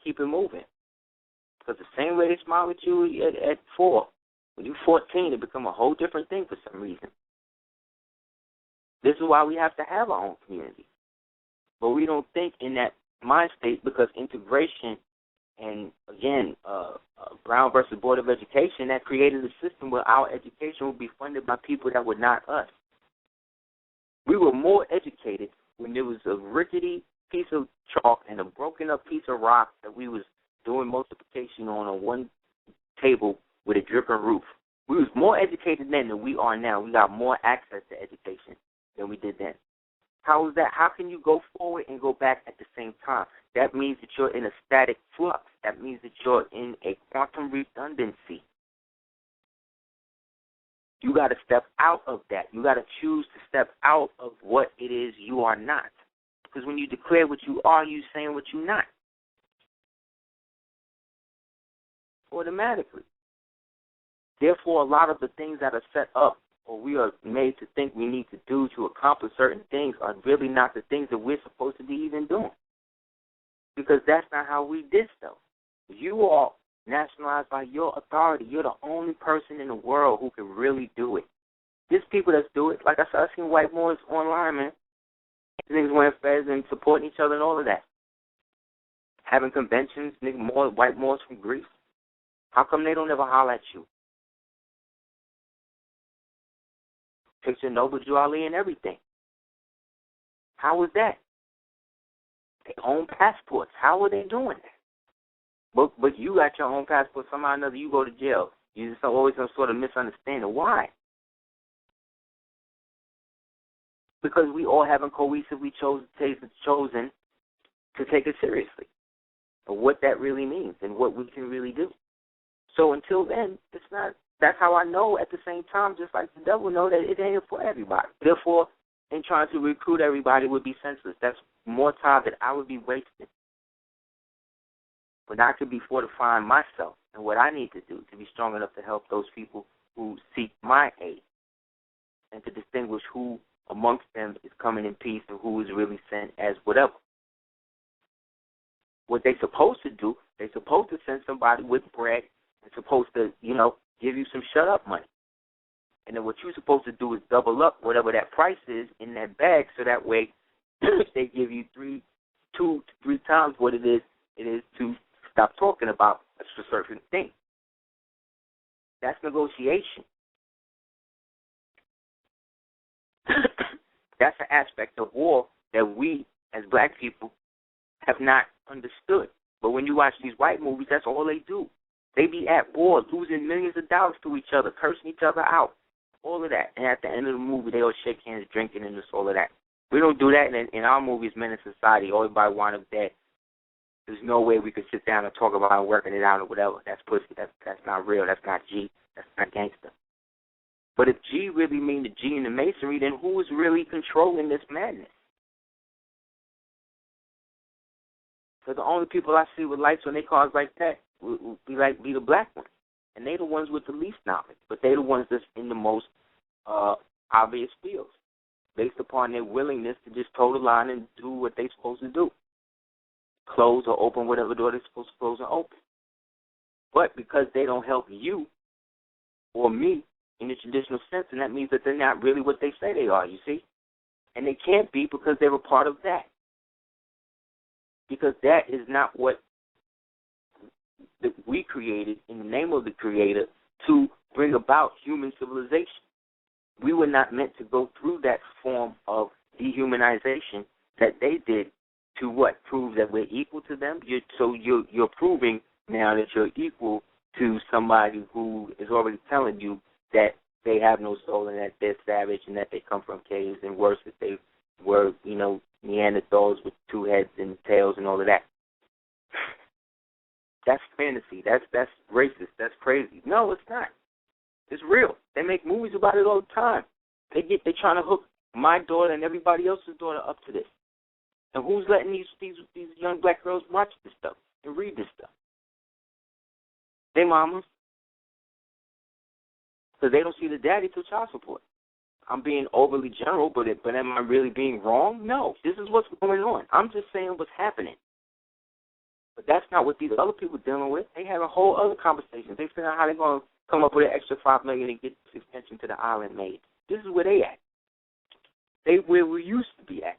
Keep it moving. Because the same way they smile at you at 4, when you're 14, it become a whole different thing for some reason. This is why we have to have our own community. But we don't think in that mind state because integration and, again, Brown versus Board of Education, that created a system where our education would be funded by people that were not us. We were more educated when there was a rickety piece of chalk and a broken up piece of rock that we was doing multiplication on one table with a dripping roof. We was more educated then than we are now. We got more access to education than we did then. How is that? How can you go forward and go back at the same time? That means that you're in a static flux. That means that you're in a quantum redundancy. You got to step out of that. You got to choose to step out of what it is you are not. Because when you declare what you are, you're saying what you're not. Automatically. Therefore, a lot of the things that are set up or we are made to think we need to do to accomplish certain things are really not the things that we're supposed to be even doing. Because that's not how we did stuff. You are nationalized by your authority. You're the only person in the world who can really do it. There's people that do it. Like I said, I've seen white Moors online, man. Niggas wearing fez and supporting each other and all of that. Having conventions, white Moors from Greece. How come they don't ever holler at you? Picture Noble Jew Ali and everything. How is that? They own passports. How are they doing that? But you got your own passport. Somehow or another, you go to jail. You just always some sort of misunderstanding. Why? Because we all haven't cohesively chosen to take it seriously, or what that really means and what we can really do. So until then, it's not. That's how I know at the same time, just like the devil know that it ain't for everybody. Therefore, in trying to recruit everybody would be senseless. That's more time that I would be wasting. But I could be fortifying myself and what I need to do to be strong enough to help those people who seek my aid and to distinguish who amongst them is coming in peace and who is really sent as whatever. What they're supposed to do, they're supposed to send somebody with bread and supposed to, give you some shut-up money. And then what you're supposed to do is double up whatever that price is in that bag so that way they give you 2 to 3 times what it is to stop talking about a certain thing. That's negotiation. That's an aspect of war that we, as black people, have not understood. But when you watch these white movies, that's all they do. They be at war, losing millions of dollars to each other, cursing each other out, all of that. And at the end of the movie, they all shake hands, drinking, and just all of that. We don't do that in our movies, Men in Society. Everybody wind up dead. There's no way we could sit down and talk about working it out or whatever. That's pussy. That's not real. That's not G. That's not gangster. But if G really mean the G in the masonry, then who is really controlling this madness? So the only people I see with lights on their cars like that would be the black ones. And they the ones with the least knowledge. But they the ones that's in the most obvious fields, based upon their willingness to just toe the line and do what they're supposed to do. Close or open whatever door they're supposed to close and open. But because they don't help you or me in the traditional sense, and that means that they're not really what they say they are, you see? And they can't be because they were part of that. Because that is not what that we created in the name of the Creator to bring about human civilization. We were not meant to go through that form of dehumanization that they did to what? Prove that we're equal to them? You're proving now that you're equal to somebody who is already telling you that they have no soul and that they're savage and that they come from caves, and worse, that they were, Neanderthals with 2 heads and tails and all of that. That's fantasy. That's racist. That's crazy. No, it's not. It's real. They make movies about it all the time. They're trying to hook my daughter and everybody else's daughter up to this. And who's letting these young black girls watch this stuff and read this stuff? They mamas. Because they don't see the daddy till child support. I'm being overly general, but am I really being wrong? No. This is what's going on. I'm just saying what's happening. But that's not what these other people are dealing with. They have a whole other conversation. They figure out how they're going to come up with an extra $5 million and get this extension to the island made. This is where they at. They where we used to be at.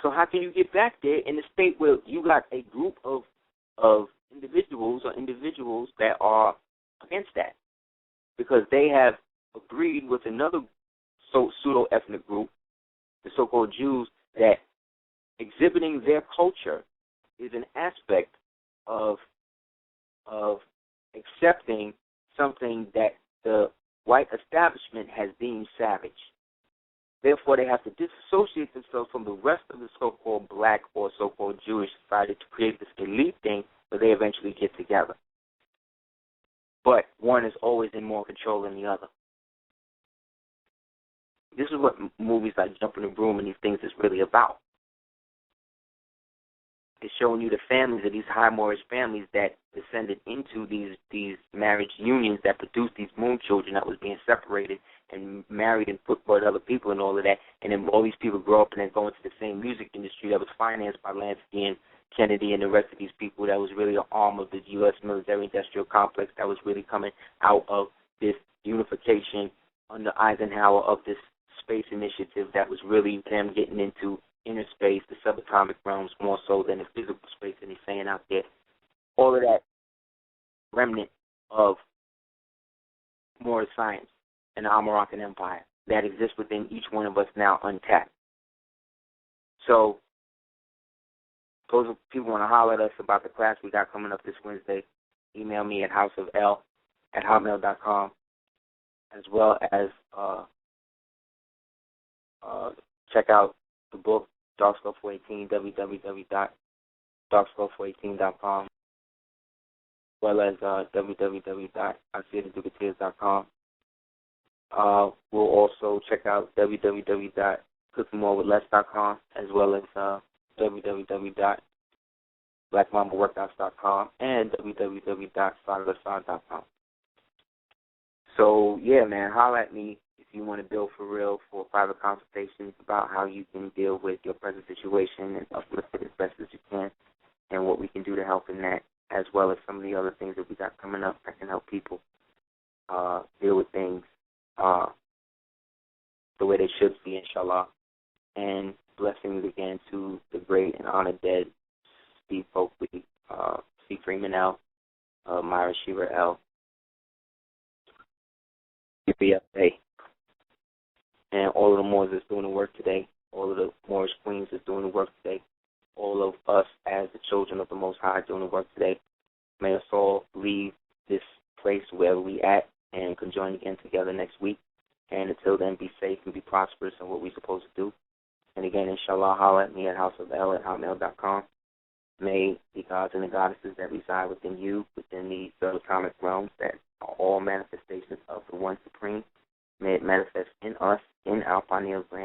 So how can you get back there in a state where you got a group of individuals that are against that? Because they have agreed with another pseudo-ethnic group, the so-called Jews, that exhibiting their culture is an aspect of accepting something that the white establishment has deemed savage. Therefore, they have to disassociate themselves from the rest of the so-called black or so-called Jewish society to create this elite thing where they eventually get together. But one is always in more control than the other. this is what movies like Jump in the Broom and these things is really about. It's showing you the families of these high Moorish families that descended into these marriage unions that produced these moon children that was being separated and married and put with other people and all of that. And then all these people grow up and then go into the same music industry that was financed by Lansky and Kennedy and the rest of these people. That was really an arm of the U.S. military-industrial complex that was really coming out of this unification under Eisenhower of this space initiative that was really them getting into inner space, the subatomic realms, more so than the physical space that he's saying out there. All of that remnant of Moorish science and the Almoracan Empire that exists within each one of us now untapped. So, those people want to holler at us about the class we got coming up this Wednesday. Email me at houseofel@hotmail.com, as well as check out the book, Dark Skull 418, www.darkskull418.com, as well as www.iseertheducateers.com. We'll also check out www.cookingmorewithless.com, as well as www.blackmambaworkouts.com and www.sagasong.com. So, yeah, man, holler at me if you want to build for real for private consultations about how you can deal with your present situation and uplift it as best as you can and what we can do to help in that, as well as some of the other things that we got coming up that can help people deal with things the way they should be, inshallah. And blessings again to the great and honored dead Steve Oakley, C. Freeman L., Myra Shearer L., UBFA, and all of the Moors that's doing the work today, all of the Moorish queens that's doing the work today, all of us as the children of the Most High doing the work today. May us all leave this place wherever we at and can join again together next week. And until then, be safe and be prosperous in what we're supposed to do. And again, inshallah, holler at me at houseofel@hotmail.com. May the gods and the goddesses that reside within you, within the subatomic realms that are all manifestations of the One Supreme, may it manifest in us, in our pineal gland,